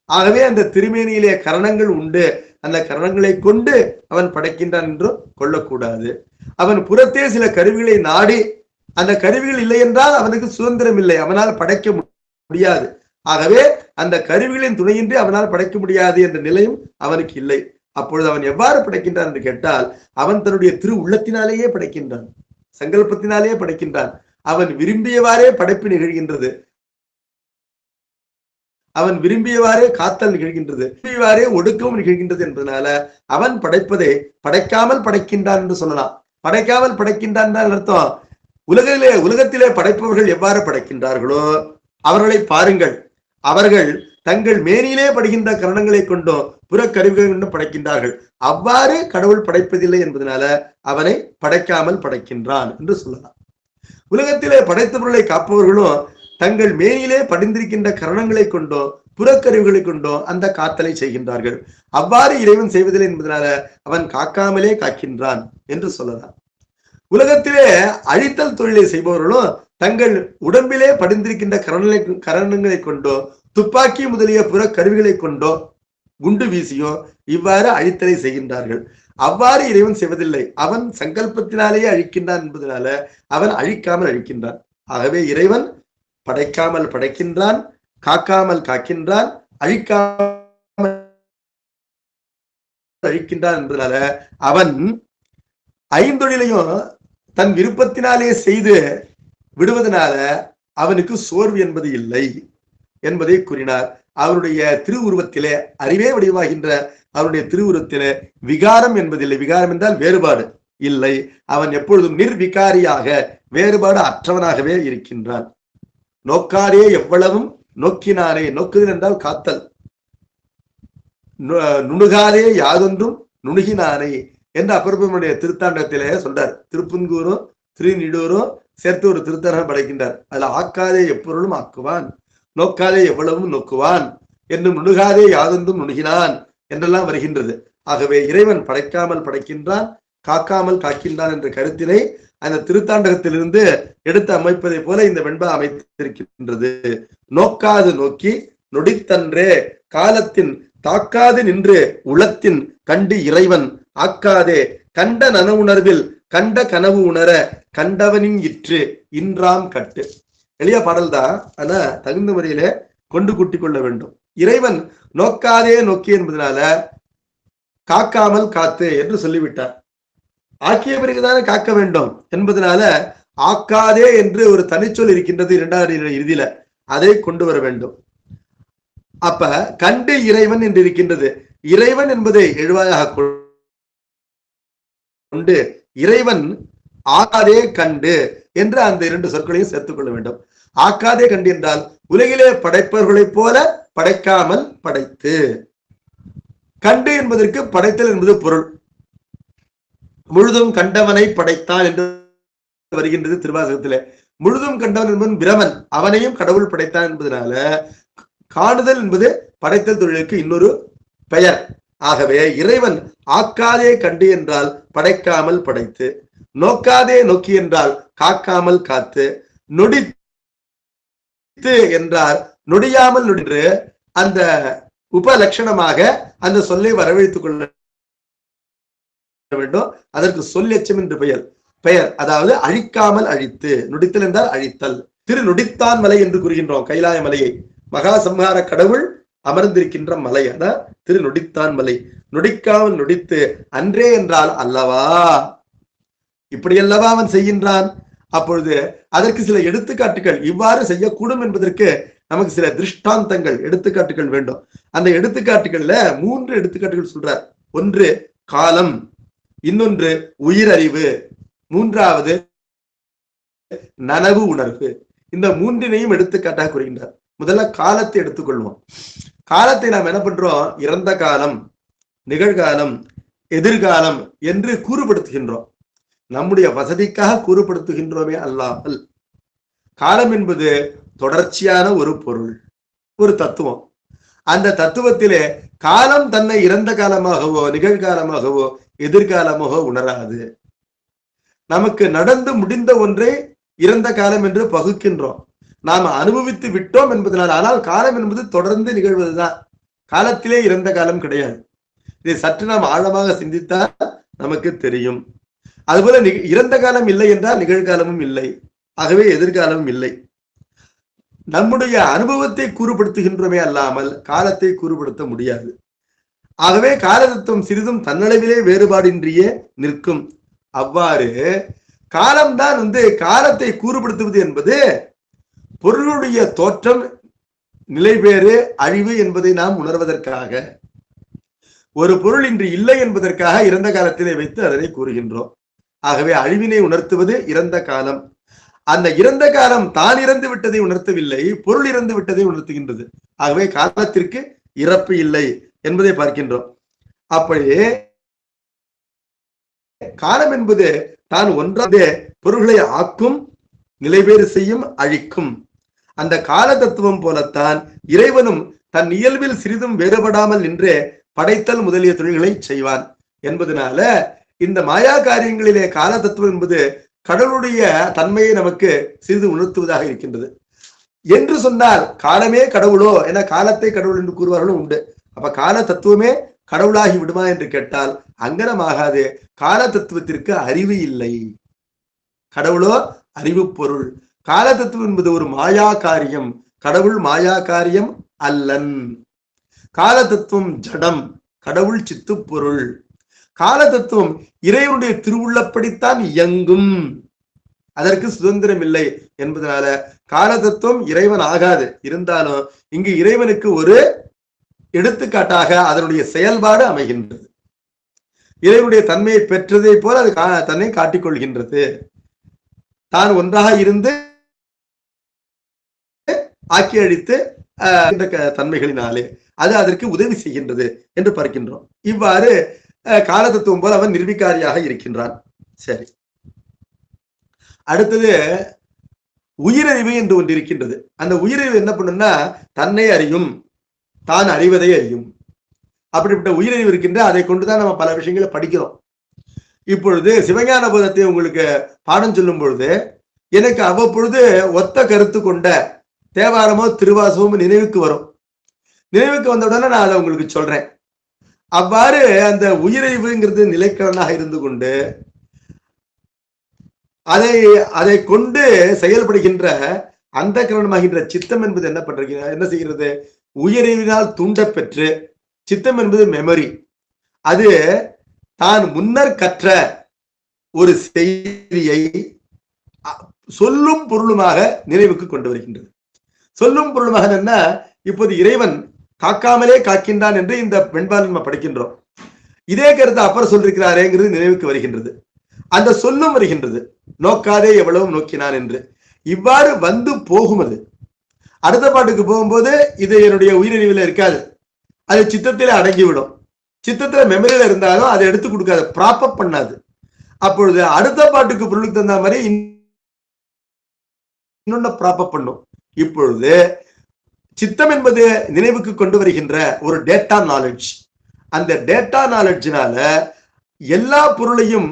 ஆகவே அந்த திருமேனியிலே கரணங்கள் உண்டு, அந்த கரணங்களை கொண்டு அவன் படைக்கின்றான் என்றும் கொள்ளக்கூடாது. அவன் புறத்தே சில கருவிகளை நாடி, அந்த கருவிகள் இல்லை என்றால் அவனுக்கு சுதந்திரம் இல்லை, அவனால் படைக்க முடியாது. ஆகவே அந்த கருவிகளின் துணையின்றி அவனால் படைக்க முடியாது என்ற நிலையும் அவனுக்கு இல்லை. அப்பொழுது அவன் எவ்வாறு படைக்கின்றான் என்று கேட்டால், அவன் தன்னுடைய திரு உள்ளத்தினாலேயே படைக்கின்றான், சங்கல்பத்தினாலேயே படைக்கின்றான். அவன் விரும்பியவாறே படைப்பு நிகழ்கின்றது, அவன் விரும்பியவாறே காத்தல் நிகழ்கின்றது, விரும்பியவாறே ஒடுக்கவும் நிகழ்கின்றது என்பதனால அவன் படைப்பதை படைக்காமல் படைக்கின்றான் என்று சொல்லலாம். படைக்காமல் படைக்கின்றான் தான் அர்த்தம். உலகத்திலே படைப்பவர்கள் எவ்வாறு படைக்கின்றார்களோ அவர்களை பாருங்கள். அவர்கள் தங்கள் மேனியிலே படுகின்ற கரணங்களை கொண்டோ புற கருவிகளை கொண்டும் படைக்கின்றார்கள். அவ்வாறு கடவுள் படைப்பதில்லை என்பதனால அவனை படைக்காமல் படைக்கின்றான் என்று சொல்லலாம். உலகத்திலே படைத்தவர்களை காப்பவர்களும் தங்கள் மேனியிலே படிந்திருக்கின்ற கரணங்களை கொண்டோ புறக்கருவிகளை கொண்டோ அந்த காத்தலை செய்கின்றார்கள். அவ்வாறு இறைவன் செய்வதில்லை என்பதனால அவன் காக்காமலே காக்கின்றான் என்று சொல்லலாம். உலகத்திலே அழித்தல் தொழிலை செய்பவர்களும் தங்கள் உடம்பிலே படிந்திருக்கின்ற கரணங்களை கொண்டோ துப்பாக்கி முதலிய புற கருவிகளை கொண்டோ குண்டு வீசியோ இவ்வாறு அழித்தலை செய்கின்றார்கள். அவ்வாறு இறைவன் செய்வதில்லை, அவன் சங்கல்பத்தினாலேயே அழிக்கின்றான் என்பதனால அவன் அழிக்காமல் அழிக்கின்றான். ஆகவே இறைவன் படைக்காமல் படைக்கின்றான், காக்காமல் காக்கின்றான், அழிக்காமல் அழிக்கின்றான் என்பதனால அவன் ஐந்தொழிலையும் தன் விருப்பத்தினாலே செய்து விடுவதனால அவனுக்கு சோர்வு என்பது இல்லை என்பதை கூறினார். அவருடைய திருவுருவத்திலே அறிவே வடிவாகின்ற அவருடைய திருவுருவத்திலே விகாரம் என்பதில்லை. விகாரம் என்றால் வேறுபாடு இல்லை. அவன் எப்பொழுதும் நிர்விகாரியாக வேறுபாடு அற்றவனாகவே இருக்கின்றான். நோக்காரே எவ்வளவும் நோக்கினாரே, நோக்குதல் என்றால் காத்தல். நுணுகாரே யாதொன்றும் நுணுகினானே என்று அப்பருடைய திருத்தாண்டத்திலே சொல்றார். திருப்புன்கூரும் திருநீடூரும் சேர்த்து ஒரு திருத்தரம் படைக்கின்றார். அதுல ஆக்காதே எப்பொருளும் ஆக்குவான், நோக்காதே எவ்வளவும் நோக்குவான் என்னும் நுணுகாதே யாதொன்றும் நுணுகினான் என்றெல்லாம் வருகின்றது. ஆகவே இறைவன் படைக்காமல் படைக்கின்றான், காக்காமல் காக்கின்றான் என்ற கருத்தினை அந்த திருத்தாண்டகத்திலிருந்து எடுத்து அமைப்பதை போல இந்த வெண்பா அமைத்திருக்கின்றது. நோக்காது நோக்கி நொடித்தன்றே காலத்தின் தாக்காது நின்று உளத்தின் கண்டு இறைவன் ஆக்காதே கண்ட நனவுணர்வில் கண்ட கனவு உணர கண்டவனின் இற்று இன்றாம் கட்டு. எளிய பாடல் தான், ஆனா தகுந்த முறையிலே கொண்டு கூட்டிக் கொள்ள வேண்டும். இறைவன் நோக்காதே நோக்கி என்பதனால காக்காமல் காத்து என்று சொல்லிவிட்டார். ஆக்கிய பிறகுதானே காக்க வேண்டும் என்பதனால ஆக்காதே என்று ஒரு தனிச்சொல் இருக்கின்றது இரண்டாவது இறுதியில, அதை கொண்டு வர வேண்டும். அப்ப கண்டு இறைவன் என்று இருக்கின்றது. இறைவன் என்பதை எழுவாயாக கொண்டு இறைவன் ஆக்காதே கண்டு என்று அந்த இரண்டு சொற்களையும் சேர்த்துக் கொள்ள வேண்டும். ஆக்காதே கண்டு என்றால் உலகிலே படைப்பவர்களைப் போல படைக்காமல் படைத்து. கண்டு என்பதற்கு படைத்தல் என்பது பொருள். முழுதும் கண்டவனை படைத்தான் என்று வருகின்றது திருவாசகத்திலே. முழுதும் கண்டவன் என்பவன் பிரமன், அவனையும் கடவுள் படைத்தான் என்பதனால காணுதல் என்பது படைத்தல் தொழிலுக்கு இன்னொரு பெயர். ஆகவே இறைவன் ஆக்காதே கண்டு என்றால் படைக்காமல் படைத்து, நோக்காதே நோக்கி என்றால் காக்காமல் காத்து, நொடித்து என்றால் நொடியாமல் நொடின்று அந்த உபலட்சணமாக அந்த சொல்லை வரவழைத்துக் கொள்ள வேண்டும். அதற்கு சொல் எச்சம் என்று பெயர், அதாவது அழிக்காமல் அழித்து. நொடித்தல் என்றால் அழித்தல். திரு நொடித்தான் மலை என்று கூறுகின்றோம் கைலாய மலையை. மகா சம்ஹார கடவுள் அமர்ந்திருக்கின்ற மலை, அதான் திரு நொடித்தான் மலை. நொடிக்காமல் நொடித்து அன்றே என்றால் அல்லவா, இப்படியல்லவா அவன் செய்கின்றான். அப்பொழுது அதற்கு சில எடுத்துக்காட்டுகள் இவ்வாறு செய்யக்கூடும் என்பதற்கு நமக்கு சில திருஷ்டாந்தங்கள் எடுத்துக்காட்டுகள் வேண்டும். அந்த எடுத்துக்காட்டுகள்ல 3 எடுத்துக்காட்டுகள் சொல்றார். ஒன்று காலம், இன்னொன்று உயிரறிவு, மூன்றாவது நனவு உணர்வு. இந்த 3னையும் எடுத்துக்காட்டாக கூறுகின்றார். முதல்ல காலத்தை எடுத்துக்கொள்வோம். காலத்தை நாம் என்ன பண்றோம்? இறந்த காலம், நிகழ்காலம், எதிர்காலம் என்று கூறுபடுத்துகின்றோம். நம்முடைய வசதிக்காக கூறுபடுத்துகின்றோமே அல்லாமல், காலம் என்பது தொடர்ச்சியான ஒரு பொருள், ஒரு தத்துவம். அந்த தத்துவத்திலே காலம் தன்னை இறந்த காலமாகவோ நிகழ்காலமாகவோ எதிர்காலமாகவோ உணராது. நமக்கு நடந்து முடிந்த ஒன்றை இறந்த காலம் என்று பகுக்கின்றோம், நாம் அனுபவித்து விட்டோம் என்பதனால். ஆனால் காலம் என்பது தொடர்ந்து நிகழ்வதுதான். காலத்திலே இறந்த காலம் கிடையாது. இதை சற்று நாம் ஆழமாக சிந்தித்தால் நமக்கு தெரியும். அதுபோல இறந்த காலம் இல்லை என்றால் நிகழ்காலமும் இல்லை, ஆகவே எதிர்காலமும் இல்லை. நம்முடைய அனுபவத்தை கூறுபடுத்துகின்றோமே அல்லாமல் காலத்தை கூறுபடுத்த முடியாது. ஆகவே கால தத்துவம் சிறிதும் தன்னளவிலே வேறுபாடின்றியே நிற்கும். அவ்வாறு காலம்தான் காலத்தை கூறுபடுத்துவது என்பது பொருளுடைய தோற்றம், நிலைபேறு, அழிவு என்பதை நாம் உணர்வதற்காக, ஒரு பொருள் இன்று இல்லை என்பதற்காக இறந்த காலத்திலே வைத்து அதனை கூறுகின்றோம். ஆகவே அழிவினை உணர்த்துவது இறந்த காலம். அந்த இறந்த காலம் தான் இறந்து விட்டதை உணர்த்தவில்லை, பொருள் இறந்து விட்டதை உணர்த்துகின்றது. ஆகவே காலத்திற்கு இறப்பு இல்லை என்பதை பார்க்கின்றோம். அப்படியே காலம் என்பது தான் ஒன்றாக பொருள்களை ஆக்கும், நிலைபேறு செய்யும், அழிக்கும். அந்த கால தத்துவம் போலத்தான் இறைவனும் தன் இயல்பில் சிறிதும் வேறுபடாமல் நின்றே படைத்தல் முதலிய தொழில்களை செய்வான் என்பதனால இந்த மாயா காரியங்களிலே கால தத்துவம் என்பது கடவுளுடைய தன்மையை நமக்கு சிறிது உணர்த்துவதாக இருக்கின்றது. என்று சொன்னால் காலமே கடவுளோ என காலத்தை கடவுள் என்று கூறுவார்களும் உண்டு. அப்ப கால தத்துவமே கடவுளாகி விடுமா என்று கேட்டால் அங்கனமாகாது. கால தத்துவத்திற்கு அறிவு இல்லை, கடவுளோ அறிவு பொருள். கால தத்துவம் என்பது ஒரு மாயா காரியம், கடவுள் மாயா காரியம் அல்லன். கால தத்துவம் ஜடம், கடவுள் சித்து பொருள். கால தத்துவம் இறைவனுடைய திருவுள்ளப்படித்தான் இயங்கும், அதற்கு சுதந்திரம் இல்லை என்பதனால கால தத்துவம் இறைவன் ஆகாது. இருந்தாலும் இங்கு இறைவனுக்கு ஒரு எடுத்துக்காட்டாக அதனுடைய செயல்பாடு அமைகின்றது. இறைவனுடைய தன்மையை பெற்றதை போல அது தன்னை காட்டிக்கொள்கின்றது. தான் ஒன்றாக இருந்து ஆக்கி அழித்து தன்மைகளினாலே அது அதற்கு உதவி செய்கின்றது என்று பார்க்கின்றோம். இவ்வாறு கால தத்துவம் போல அவன் நிர்விகாரியாக இருக்கின்றான். சரி, அடுத்தது உயிரறிவு என்று ஒன்று இருக்கின்றது. அந்த உயிரறிவு என்ன பண்ணும்னா தன்னை அறியும், தான் அறிவதை அறியும். அப்படிப்பட்ட உயிரறிவு இருக்கின்ற அதை கொண்டுதான் நம்ம பல விஷயங்களை படிக்கிறோம். இப்பொழுது சிவஞான போதத்தை உங்களுக்கு பாடம் சொல்லும் பொழுது எனக்கு அவ்வப்பொழுது ஒத்த கருத்து கொண்ட தேவாரமோ திருவாசகமோ நினைவுக்கு வரும். நினைவுக்கு வந்தவுடனே நான் அதை உங்களுக்கு சொல்றேன். அவ்வாறு அந்த உயிரறிவுங்கிறது நிலைக்கலனாக இருந்து கொண்டு அதை கொண்டு செயல்படுகின்ற அந்த கரணமாகின்ற சித்தம் என்பது என்ன செய்கிறது? உயிரறிவினால் தூண்ட பெற்று, சித்தம் என்பது மெமரி, அது தான் முன்னர் கற்ற ஒரு செய்தியை சொல்லும் பொருளுமாக நினைவுக்கு கொண்டு வருகின்றது. சொல்லும் பொருளுமாக என்ன? இப்போது இறைவன் காக்காமலே காக்கின்றான் என்று இந்த வெண்பால் நம்ம படிக்கின்றோம். இதே கருத்தை அப்புறம் சொல்லிருக்கிறாரேங்கிறது நினைவுக்கு வருகின்றது. அந்த சொல்லும் வருகின்றது, நோக்காதே எவ்வளவு நோக்கினான் என்று. இவ்வாறு வந்து போகும். அது அடுத்த பாட்டுக்கு போகும்போது இது என்னுடைய உயிரறிவில் இருக்காது, அது சித்தத்திலே அடங்கிவிடும். சித்தத்துல மெமரியில இருந்தாலும் அதை எடுத்து கொடுக்காது, ப்ராப்பப் பண்ணாது. அப்பொழுது அடுத்த பாட்டுக்கு பொருளுக்கு தகுந்த மாதிரி இன்னொன்னு ப்ராப்பப் பண்ணும். இப்பொழுது சித்தம் என்பது நினைவுக்கு கொண்டு வருகின்ற ஒரு டேட்டா நாலேஜ். அந்த டேட்டா நாலேஜினால எல்லா பொருளையும்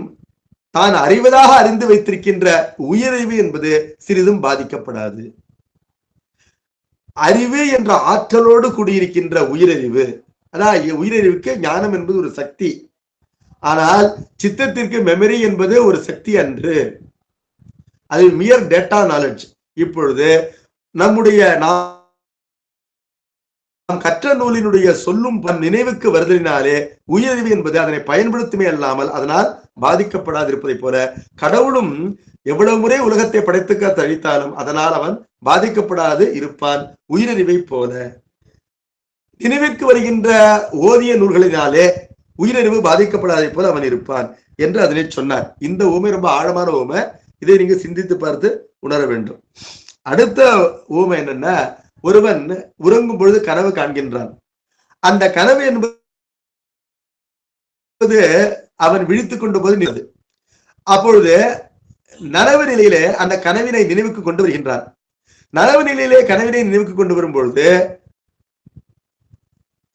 தான் அறிவதாக அறிந்து வைத்திருக்கின்ற உயிரறிவு என்பது சிறிதும் பாதிக்கப்படாது. அறிவு என்ற ஆற்றலோடு கூடியிருக்கின்ற உயிரறிவு, அதாவது உயிரறிவுக்கு ஞானம் என்பது ஒரு சக்தி. ஆனால் சித்தத்திற்கு மெமரி என்பது ஒரு சக்தி அன்று, அது மியர் டேட்டா நாலேஜ். இப்பொழுது நம்முடைய நாம் கற்ற நூலினுடைய சொல்லும் நினைவுக்கு வருதலினாலே உயிரறிவு என்பது அதனை பயன்படுத்துமே அல்லாமல் அதனால் பாதிக்கப்படாதிருப்பதை போல கடவுளும் எவ்வளவு முறை உலகத்தை படைத்துக்க தழித்தாலும் அதனால் அவன் பாதிக்கப்படாது இருப்பான் உயிரறிவை போல. நினைவிற்கு வருகின்ற ஓதிய நூல்களினாலே உயிரறிவு பாதிக்கப்படாதை போல அவன் இருப்பான் என்று அதனை சொன்னார். இந்த ஊமை ரொம்ப ஆழமான ஊமை. இதை நீங்க சிந்தித்து பார்த்து உணர வேண்டும். அடுத்த ஊமை என்னன்னா, ஒருவன் உறங்கும் பொழுது கனவு காண்கின்றான். அந்த கனவு என்பது அவன் விழித்துக் கொண்ட போது அப்பொழுது நனவு நிலையிலே அந்த கனவினை நினைவுக்கு கொண்டு வருகின்றான். நனவு நிலையிலே கனவினை நினைவுக்கு கொண்டு வரும் பொழுது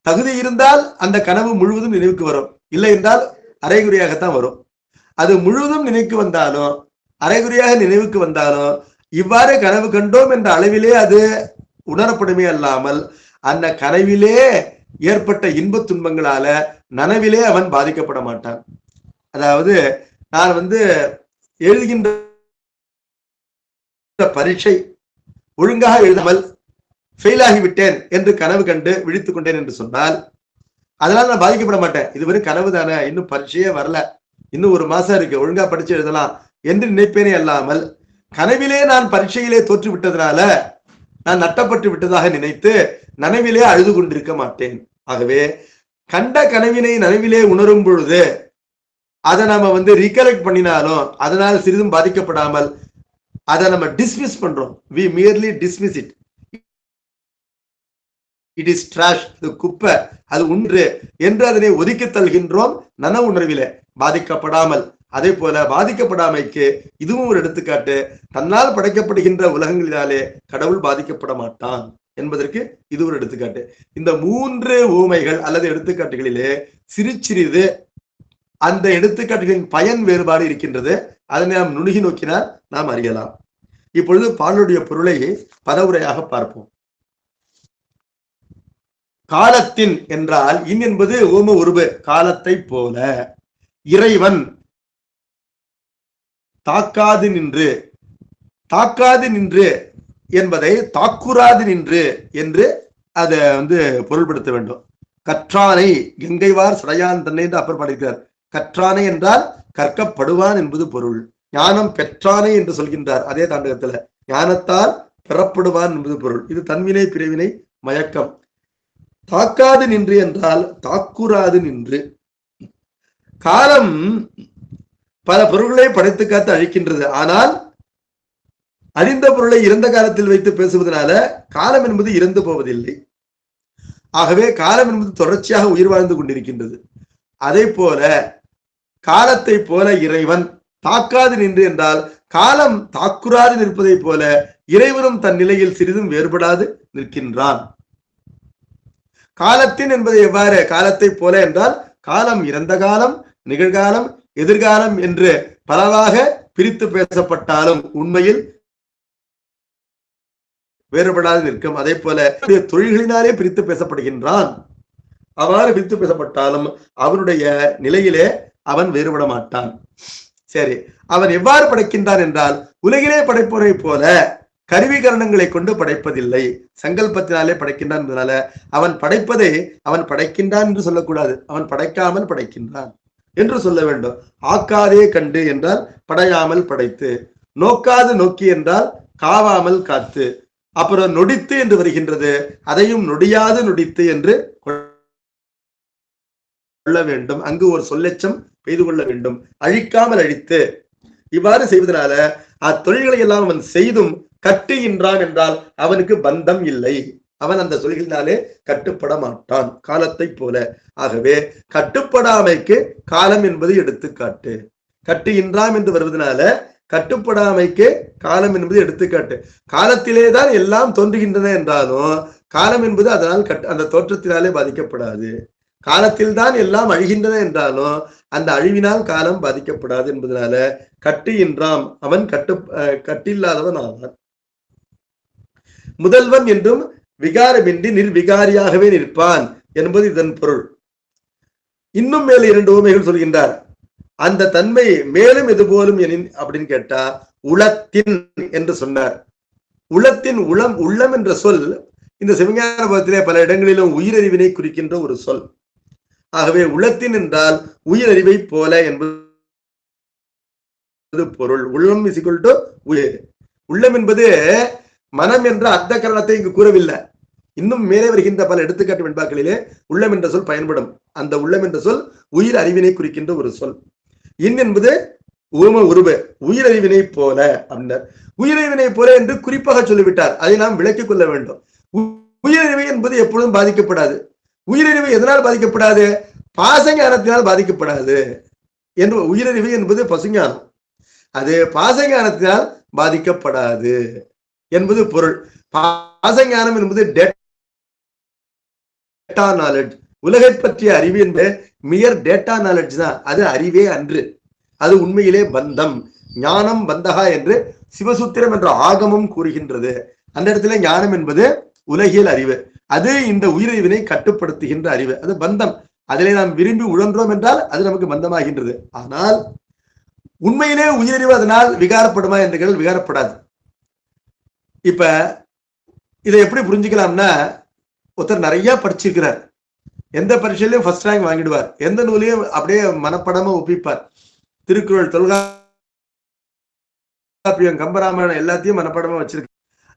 தகுதி இருந்தால் அந்த கனவு முழுவதும் நினைவுக்கு வரும், இல்லை என்றால் அரைகுறையாகத்தான் வரும். அது முழுவதும் நினைவுக்கு வந்தாலும் அரைகுறையாக நினைவுக்கு வந்தாலும் இவ்வாறு கனவு கண்டோம் என்ற அளவிலே அது உணரப்படுமே அல்லாமல் அந்த கனவிலே ஏற்பட்ட இன்ப துன்பங்களால நனவிலே அவன் பாதிக்கப்பட மாட்டான். அதாவது நான் எழுதுகின்ற பரீட்சை ஒழுங்காக எழுதாமல் ஃபெயில் ஆகிவிட்டேன் என்று கனவு கண்டு விழித்துக் கொண்டேன் என்று சொன்னால் அதனால நான் பாதிக்கப்பட மாட்டேன். இதுவரை கனவு தானே, இன்னும் பரீட்சையே வரல, இன்னும் ஒரு மாசம் இருக்கு, ஒழுங்கா படிச்சு எழுதலாம் என்று நினைப்பேனே அல்லாமல் கனவிலே நான் பரீட்சையிலே தோற்று விட்டதுனால நான் நட்டப்பட்டு விட்டதாக நினைத்து நனவிலே அழுது கொண்டிருக்க மாட்டேன். ஆகவே கண்ட கனவினை நனவிலே உணரும் பொழுது அதை நம்ம ரீகலெக்ட் பண்ணினாலும் அதனால் சிறிதும் பாதிக்கப்படாமல் அதை நம்ம டிஸ்மிஸ் பண்றோம். we merely dismiss it. it is trash, அது குப்பை, அது ஒன்று என்று அதனை ஒதுக்கி தள்ளுகின்றோம் நன உணர்விலே பாதிக்கப்படாமல். அதே போல பாதிக்கப்படாமைக்கு இதுவும் ஒரு எடுத்துக்காட்டு. தன்னால் படைக்கப்படுகின்ற உலகங்களினாலே கடவுள் பாதிக்கப்பட மாட்டான் என்பதற்கு இது ஒரு எடுத்துக்காட்டு. இந்த 3 ஊமைகள் அல்லது எடுத்துக்காட்டுகளிலே சிறிது அந்த எடுத்துக்காட்டுகளின் பயன் வேறுபாடு இருக்கின்றது. அதனை நாம் நுணுகி நோக்கினால் நாம் அறியலாம். இப்பொழுது பாடலுடைய பொருளை பதவுரையாக பார்ப்போம். காலத்தின் என்றால் இன் என்பது ஓம உருவு, காலத்தை போல. இறைவன் தாக்காது நின்று என்பதை தாக்குறாது நின்று என்று அதை பொருள்படுத்த வேண்டும். கற்றானை கங்கைவார் சடையான் தன்னை என்று அப்பர் பாடிக்கிறார். கற்றானை என்றால் கற்கப்படுவான் என்பது பொருள். ஞானம் பெற்றானை என்று சொல்கின்றார் அதே தாண்டகத்துல. ஞானத்தால் பெறப்படுவான் என்பது பொருள். இது தன்வினை பிரிவினை மயக்கம். தாக்காது நின்று என்றால் தாக்குறாது நின்று. காலம் பல பொருள்களை படைத்து காத்து அழிக்கின்றது. ஆனால் அழிந்த பொருளை இறந்த காலத்தில் வைத்து பேசுவதனால காலம் என்பது இறந்து போவதில்லை. ஆகவே காலம் என்பது தொடர்ச்சியாக உயிர் வாழ்ந்து கொண்டிருக்கின்றது. அதே போல காலத்தை போல இறைவன் தாக்காது நின்று என்றால் காலம் தாக்குறாது நிற்பதை போல இறைவனும் தன் நிலையில் சிறிதும் வேறுபடாது நிற்கின்றான். காலத்தின் என்பது எவ்வாறு? காலத்தை போல என்றால் காலம் இறந்த காலம், நிகழ்காலம், எதிர்காலம் என்று பலவாக பிரித்து பேசப்பட்டாலும் உண்மையில் வேறுபடாது நிற்கும். அதே போல தொழில்களினாலே பிரித்து பேசப்படுகின்றான். அவ்வாறு பிரித்து பேசப்பட்டாலும் அவனுடைய நிலையிலே அவன் வேறுபட மாட்டான். சரி, அவன் எவ்வாறு படைக்கின்றான் என்றால் உலகிலே படைப்போரை போல கருவிகரணங்களை கொண்டு படைப்பதில்லை, சங்கல்பத்தினாலே படைக்கின்றான். என்பதனால அவன் படைப்பதை அவன் படைக்கின்றான் என்று சொல்லக்கூடாது, அவன் படைக்காமல் படைக்கின்றான் என்று சொல்ல வேண்டும். ஆக்காதே கண்டு என்றால் படையாமல் படைத்து, நோக்காது நோக்கி என்றால் காவாமல் காத்து, அப்புறம் நொடித்து என்று வருகின்றது, அதையும் நொடியாது நொடித்து என்று கொள்ள வேண்டும். அங்கு ஒரு சொல்லெச்சம் பெய்து கொள்ள வேண்டும். அழிக்காமல் அழித்து, இவ்வாறு செய்வதனால அத்தொழில்களை எல்லாம் அவன் செய்தும் கட்டுகின்றான் என்றால் அவனுக்கு பந்தம் இல்லை, அவன் அந்த தொழில்களினாலே கட்டுப்பட மாட்டான் காலத்தை போல. ஆகவே கட்டுப்படாமைக்கு காலம் என்பது எடுத்துக்காட்டு. கட்டுகின்றான் என்று வருவதனால கட்டுப்படாமைக்கு காலம் என்பது எடுத்துக்காட்டு. காலத்திலேதான் எல்லாம் தோன்றுகின்றன என்றாலும் காலம் என்பது அதனால் அந்த தோற்றத்தினாலே பாதிக்கப்படாது. காலத்தில் தான் எல்லாம் அழிகின்றன என்றாலும் அந்த அழிவினால் காலம் பாதிக்கப்படாது என்பதனால கட்டுகின்றான், அவன் கட்டில்லாதவன் ஆவான். முதல்வன் என்றும் விகாரமின்றி நிர்விகாரியாகவே நிற்பான் என்பது இதன் பொருள். இன்னும் மேல 2 உவமைகள் சொல்கின்றார். அந்த தன்மை மேலும் எது போலும் எனின் அப்படின்னு கேட்டா உளத்தின் என்று சொன்னார். உளத்தின் உள்ளம் என்ற சொல் இந்த சிவஞான பதத்திலே பல இடங்களிலும் உயிரறிவினை குறிக்கின்ற ஒரு சொல். ஆகவே உளத்தின் என்றால் உயிரறிவை போல என்பது பொருள். உள்ளம் இஸ் ஈக்வல் டு உயிர். உள்ளம் என்பது மனம் என்ற அர்த்த கரணத்தை இங்கு கூறவில்லை. இன்னும் மேலே வருகின்ற பல எடுத்துக்காட்டு வெண்பாக்களிலே உள்ளம் என்ற சொல் பயன்படும். அந்த உள்ளம் என்ற சொல் உயிர் அறிவினை குறிக்கின்ற ஒரு சொல். இன் என்பது உவம உருவ உயிரறிவினை போல அப்படின்னார். உயிரறிவினை போல என்று குறிப்பாக சொல்லிவிட்டார். அதை நாம் விளக்கிக் கொள்ள வேண்டும். உயிரறிவு என்பது எப்பொழுதும் பாதிக்கப்படாது. உயிரறிவு எதனால் பாதிக்கப்படாது? பாசஞானத்தினால் பாதிக்கப்படாது என்று. உயிரறிவு என்பது பசுஞானம், அது பாசஞானத்தினால் பாதிக்கப்படாது என்பது பொருள். பாசஞானம் என்பது டேட்டா நாலேஜ், உலகை பற்றிய அறிவு என்பது மியர் டேட்டா நாலேஜ் தான். அது அறிவே அன்று, அது உண்மையிலே பந்தம். ஞானம் பந்தகா என்று சிவசூத்திரம் என்ற ஆகமம் கூறுகின்றது. அந்த இடத்துல ஞானம் என்பது உலகியல் அறிவு, அது இந்த உயிரறிவினை கட்டுப்படுத்துகின்ற அறிவு, அது பந்தம். அதிலே நாம் விரும்பி உழன்றோம் என்றால் அது நமக்கு பந்தமாகின்றது. ஆனால் உண்மையிலே உயிரறிவு அதனால் விகாரப்படுமா என்று கேட்டால் விகாரப்படாது. இப்ப இதை எப்படி புரிஞ்சுக்கலாம்னா, ஒருத்தர் நிறைய படிச்சிருக்கிறார், எந்த பரீட்சையிலையும் ஃபர்ஸ்ட் ரேங்க் வாங்கிடுவார், எந்த நூலையும் அப்படியே மனப்படமா ஒப்பிப்பார். திருக்குறள், தொல்காப்பியம், கம்பராமாயணம் எல்லாத்தையும் மனப்படமா வச்சிருக்கு.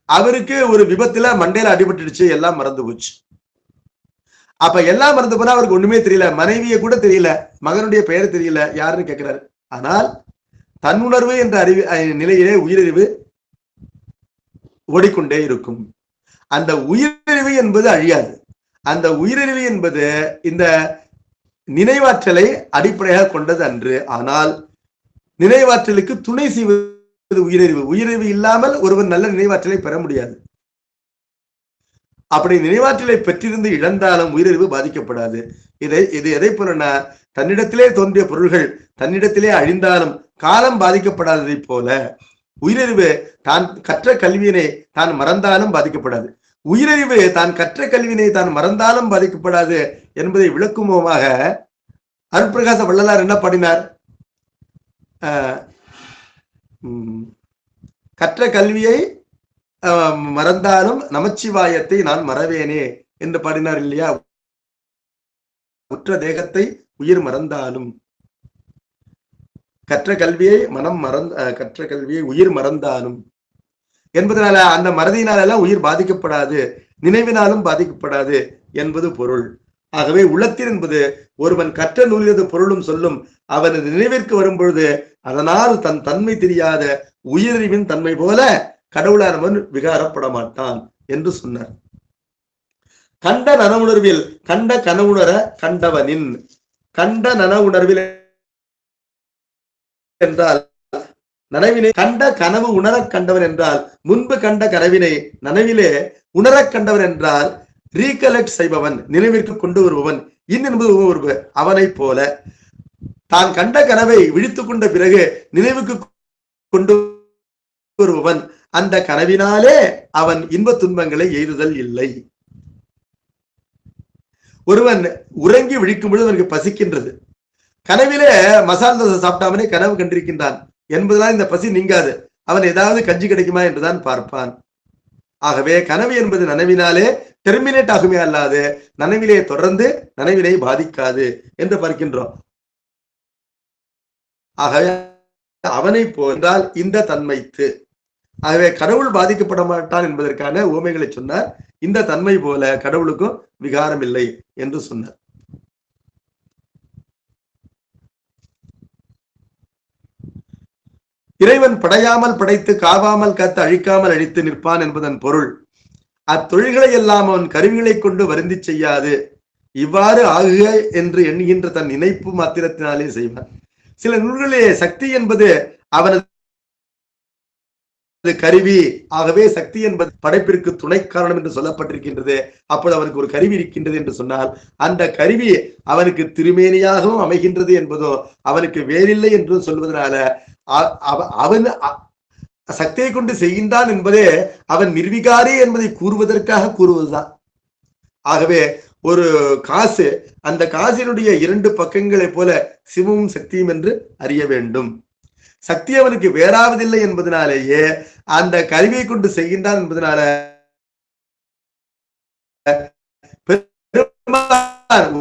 அவருக்கு ஒரு விபத்துல மண்டையில அடிபட்டுடுச்சு, எல்லாம் மறந்து போச்சு. அப்ப எல்லாம் மறந்து போனா அவருக்கு ஒண்ணுமே தெரியல, மனைவியை கூட தெரியல, மகனுடைய பெயர் தெரியல, யாருன்னு கேட்கிறாரு. ஆனால் தன்னுணர்வு என்ற அறிவு நிலையிலே உயிரறிவு ஓடிக்கொண்டே இருக்கும். அந்த உயிரறிவு என்பது அழியாது. அந்த உயிரறிவு என்பது இந்த நினைவாற்றலை அடிப்படையாக கொண்டது அன்று. ஆனால் நினைவாற்றலுக்கு துணை செய்வது உயிரறிவு. உயிரறிவு இல்லாமல் ஒருவர் நல்ல நினைவாற்றலை பெற முடியாது. அப்படி நினைவாற்றலை பெற்றிருந்து இழந்தாலும் உயிரறிவு பாதிக்கப்படாது. இது எதை போலனா, தன்னிடத்திலே தோன்றிய பொருள்கள் தன்னிடத்திலே அழிந்தாலும் காலம் பாதிக்கப்படாததை போல உயிரறிவு தான் கற்ற கல்வியினை தான் மறந்தாலும் பாதிக்கப்படாது. உயிரறிவு தான் கற்ற கல்வியினை தான் மறந்தாலும் பாதிக்கப்படாது என்பதை விளக்குமுகமாக அருட்பிரகாச வள்ளலார் என்ன பாடினார்? கற்ற கல்வியை மறந்தாலும் நமச்சிவாயத்தை நான் மறவேனே என்று பாடினார் இல்லையா? உற்ற தேகத்தை உயிர் மறந்தாலும், கற்ற கல்வியை கற்ற கல்வியை உயிர் மறந்தாலும் என்பதனால அந்த மறதியினாலெல்லாம் உயிர் பாதிக்கப்படாது, நினைவினாலும் பாதிக்கப்படாது என்பது பொருள். ஆகவே உள்ளத்தில் என்பது ஒருவன் கற்ற நூலியது பொருளும் சொல்லும் அவனது நினைவிற்கு வரும்பொழுது அதனால் தன் தன்மை தெரியாத உயிரறிவின் தன்மை போல கடவுளானவன் விகாரப்பட மாட்டான் என்று சொன்னார். கண்ட நனவுணர்வில் கண்ட கனவுணர கண்டவனின், கண்ட நனவுணர்வில் என்றால் நனவினை கண்ட கனவு உணர கண்டவன் என்றால் முன்பு கண்ட கனவினை நனவிலே உணர கண்டவன் என்றால் ரீகலெக்ட் செய்பவன், நினைவிற்கு கொண்டு வருபவன். இன் என்பது உருவ அவனை போல தான் கண்ட கனவை விழித்துக் கொண்ட பிறகு நினைவுக்கு கொண்டு வருபவன். அந்த கனவினாலே அவன் இன்ப துன்பங்களை எய்துதல் இல்லை. ஒருவன் உறங்கி விழிக்கும் பொழுது அவனுக்கு பசிக்கின்றது, கனவிலே மசால் தோசை சாப்பிட்டாமனே கனவு கண்டிருக்கின்றான் என்பதுதான் இந்த பசி நீங்காது. அவன் ஏதாவது கஞ்சி கிடைக்குமா என்றுதான் பார்ப்பான். ஆகவே கனவு என்பது நனவினாலே டெர்மினேட் ஆகுமே அல்லாது நனவிலே தொடர்ந்து நனவினை பாதிக்காது என்று பார்க்கின்றோம். ஆகவே அவனை போன்றால் இந்த தன்மைத்து, ஆகவே கடவுள் பாதிக்கப்பட மாட்டான் என்பதற்கான உவமைகளை சொன்னார். இந்த தன்மை போல கடவுளுக்கும் விகாரம் இல்லை என்று சொன்னார். இறைவன் படையாமல் படைத்து காவாமல் காத்து அழிக்காமல் அழித்து நிற்பான் என்பதன் பொருள், அத்தொழில்களை எல்லாம் அவன் கருவிகளை கொண்டு வருந்தி செய்யாது இவ்வாறு ஆகுக என்று எண்ணுகின்ற தன் நினைப்பு மாத்திரத்தினாலே செய்வான். சில நூல்களிலே சக்தி என்பது அவனது கருவி, ஆகவே சக்தி என்பது படைப்பிற்கு துணை காரணம் என்று சொல்லப்பட்டிருக்கின்றது. அப்போது அவனுக்கு ஒரு கருவி இருக்கின்றது என்று சொன்னால் அந்த கருவி அவனுக்கு திருமேனியாகவும் அமைகின்றது என்பதோ அவனுக்கு வேறில்லை என்று சொல்வதனால அவன் சக்தியை கொண்டு செய்கின்றான் என்பதே அவன் நிர்விகாரி என்பதை கூறுவதற்காக கூறுவதுதான். ஆகவே ஒரு காசு, அந்த காசினுடைய இரண்டு பக்கங்களை போல சிவமும் சக்தியும் என்று அறிய வேண்டும். சக்தி அவனுக்கு வேறாவதில்லை என்பதனாலேயே அந்த கருவியை கொண்டு செய்கின்றான் என்பதனால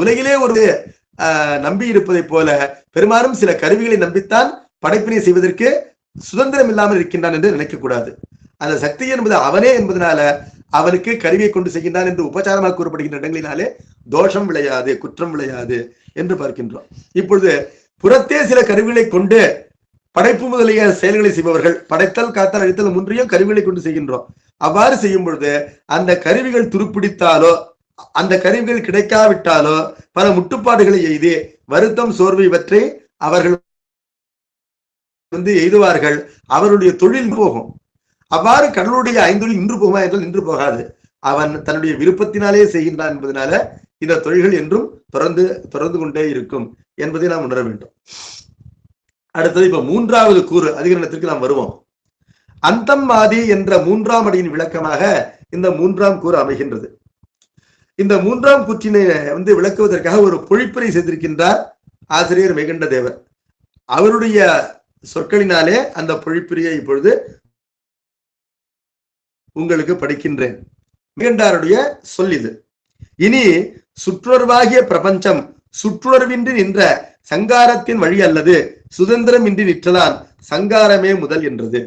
உலகிலே ஒரு நம்பி இருப்பதை போல பெரும்பாலும் சில கருவிகளை நம்பித்தான் படைப்பினை செய்வதற்கு சுதந்திரம் இல்லாமல் இருக்கின்றான் என்று நினைக்கக்கூடாது. அந்த சக்தி என்பது அவனே என்பதனால அவனுக்கு கருவியை கொண்டு செய்கின்றான் என்று உபச்சாரமாக கூறப்படுகின்ற இடங்களினாலே தோஷம் விளையாது, குற்றம் விளையாது என்று பார்க்கின்றோம். இப்பொழுது புறத்தே சில கருவிகளை கொண்டு படைப்பு முதலிய செயல்களை செய்பவர்கள், படைத்தல் காத்தல் அழித்தல் மூன்றையும் கருவிகளை கொண்டு செய்கின்றோம். அவ்வாறு செய்யும் பொழுது அந்த கருவிகள் துருப்பிடித்தாலோ அந்த கருவிகள் கிடைக்காவிட்டாலோ பல முட்டுப்பாடுகளை எய்து வருத்தம் சோர்வு இவற்றை அவர்கள் எய்துவார்கள். அவருடைய தொழில் போகும். அவ்வாறு கடவுளுடைய ஐந்தொழில் நின்று போகுமா என்றால் நின்று போகாது. அவன் தன்னுடைய விருப்பத்தினாலே செய்கின்றான் என்பதனால இந்த தொழில்கள் என்றும் தொடர்ந்து கொண்டே இருக்கும் என்பதை நாம் உணர வேண்டும். அடுத்தது இப்ப மூன்றாவது கூறு அதிகரணத்திற்கு நாம் வருவோம். அந்தம் ஆதி என்ற மூன்றாம் அடியின் விளக்கமாக இந்த மூன்றாம் கூறு அமைகின்றது. இந்த மூன்றாம் கூற்றினை விளக்குவதற்காக ஒரு பொழிப்புரை செய்திருக்கின்றார் ஆசிரியர் மெய்கண்ட தேவர். அவருடைய சொற்களினாலே அந்த பொழிப்புரையை இப்பொழுது உங்களுக்கு படிக்கின்றேன். மெய்கண்டாருடைய சொல் இது. இனி சுற்றுணர்வாகிய பிரபஞ்சம் சுற்றுணர்வின்றி நின்ற சங்காரத்தின் வழி அல்லது சுதந்திரம் இன்றி நிற்றலான் சங்காரமே முதல் என்றது.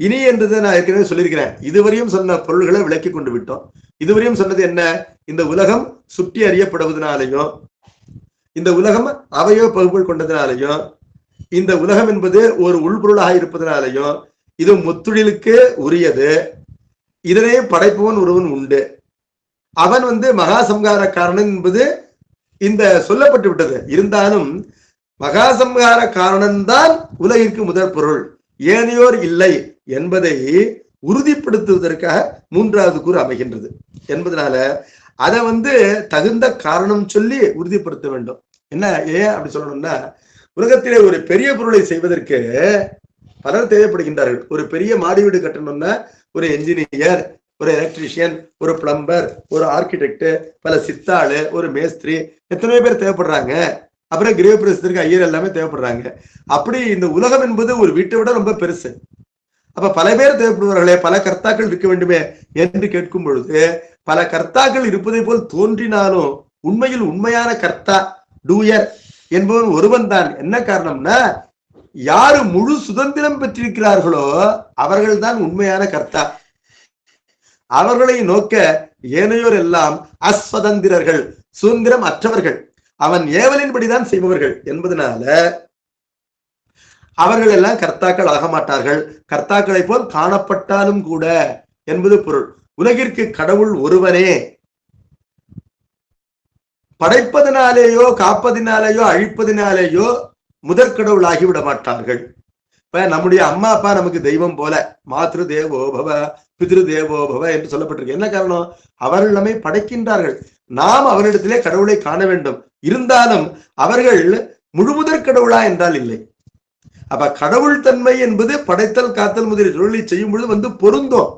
இனி என்றது நான் ஏற்கனவே சொல்லியிருக்கிறேன். இதுவரையும் சொன்ன பொருள்களை விளக்கி கொண்டு விட்டோம். இதுவரையும் சொன்னது என்ன? இந்த உலகம் சுற்றி அறியப்படுவதனாலையும், இந்த உலகம் அவயவ பகுப்புகள் கொண்டதினாலையும், இந்த உலகம் என்பது ஒரு உள்பொருளாக இருப்பதனாலையும், இது முத்தொழிலுக்கு உரியது, இதனை படைப்பவன் ஒருவன் உண்டு, அவன் மகாசம்ஹார காரணன் என்பது இந்த சொல்லப்பட்டு விட்டது. இருந்தாலும் மகாசம்ஹார காரணன்தான் உலகிற்கு முதற் பொருள், ஏனையோர் இல்லை என்பதை உறுதிப்படுத்துவதற்காக மூன்றாவது கூறு அமைகின்றது என்பதனால அதை தகுந்த காரணம் சொல்லி உறுதிப்படுத்த வேண்டும். என்ன ஏன் அப்படி சொல்லணும்னா, உலகத்திலே ஒரு பெரிய பொருளை செய்வதற்கு பலர் தேவைப்படுகின்றார்கள். ஒரு பெரிய மாடி வீடு கட்டணும்னா ஒரு என்ஜினியர், ஒரு எலக்ட்ரிஷியன், ஒரு பிளம்பர், ஒரு ஆர்கிடெக்ட், பல சித்தாளு, ஒரு மேஸ்திரி, எத்தனையோ பேர் தேவைப்படுறாங்க. அப்புறம் கிரக பிரவேசத்திற்கு ஐயர் எல்லாமே தேவைப்படுறாங்க. அப்படி இந்த உலகம் என்பது ஒரு வீட்டை விட ரொம்ப பெருசு. அப்ப பல பேர் தேவைப்படுவார்களே, பல கர்த்தாக்கள் இருக்க வேண்டுமே என்று கேட்கும் பொழுது பல கர்த்தாக்கள் இருப்பதை போல் தோன்றினாலும் உண்மையில் உண்மையான கர்த்தா டூயர் என்பவன் ஒருவன் தான். என்ன காரணம்னா, யாரு முழு சுதந்திரம் பெற்றிருக்கிறார்களோ அவர்கள் தான் உண்மையான கர்த்தா. அவர்களை நோக்க ஏனையோர் எல்லாம் அஸ்வதந்திரர்கள், சுதந்திரம் அற்றவர்கள், அவன் ஏவலின்படிதான் செய்பவர்கள் என்பதனால அவர்கள் எல்லாம் கர்த்தாக்கள் ஆக மாட்டார்கள். கர்த்தாக்களை போல் காணப்பட்டாலும் கூட என்பது பொருள். உலகிற்கு கடவுள் ஒருவனே. படைப்பதனாலேயோ காப்பதினாலேயோ அழிப்பதினாலேயோ முதற்கடவுள் ஆகிவிட மாட்டார்கள். இப்ப நம்முடைய அம்மா அப்பா நமக்கு தெய்வம் போல, மாத்ரு தேவோபவ பித்ரு தேவோபவ என்று சொல்லப்பட்டிருக்கு. என்ன காரணம்? அவர்கள் நம்மை படைக்கின்றார்கள். நாம் அவரிடத்திலே கடவுளை காண வேண்டும். இருந்தாலும் அவர்கள் முழுமுதற் கடவுளா என்றால் இல்லை. அப்ப கடவுள் தன்மை என்பது படைத்தல் காத்தல் முதலிய தொழிலை செய்யும் பொழுது பொருந்தும்,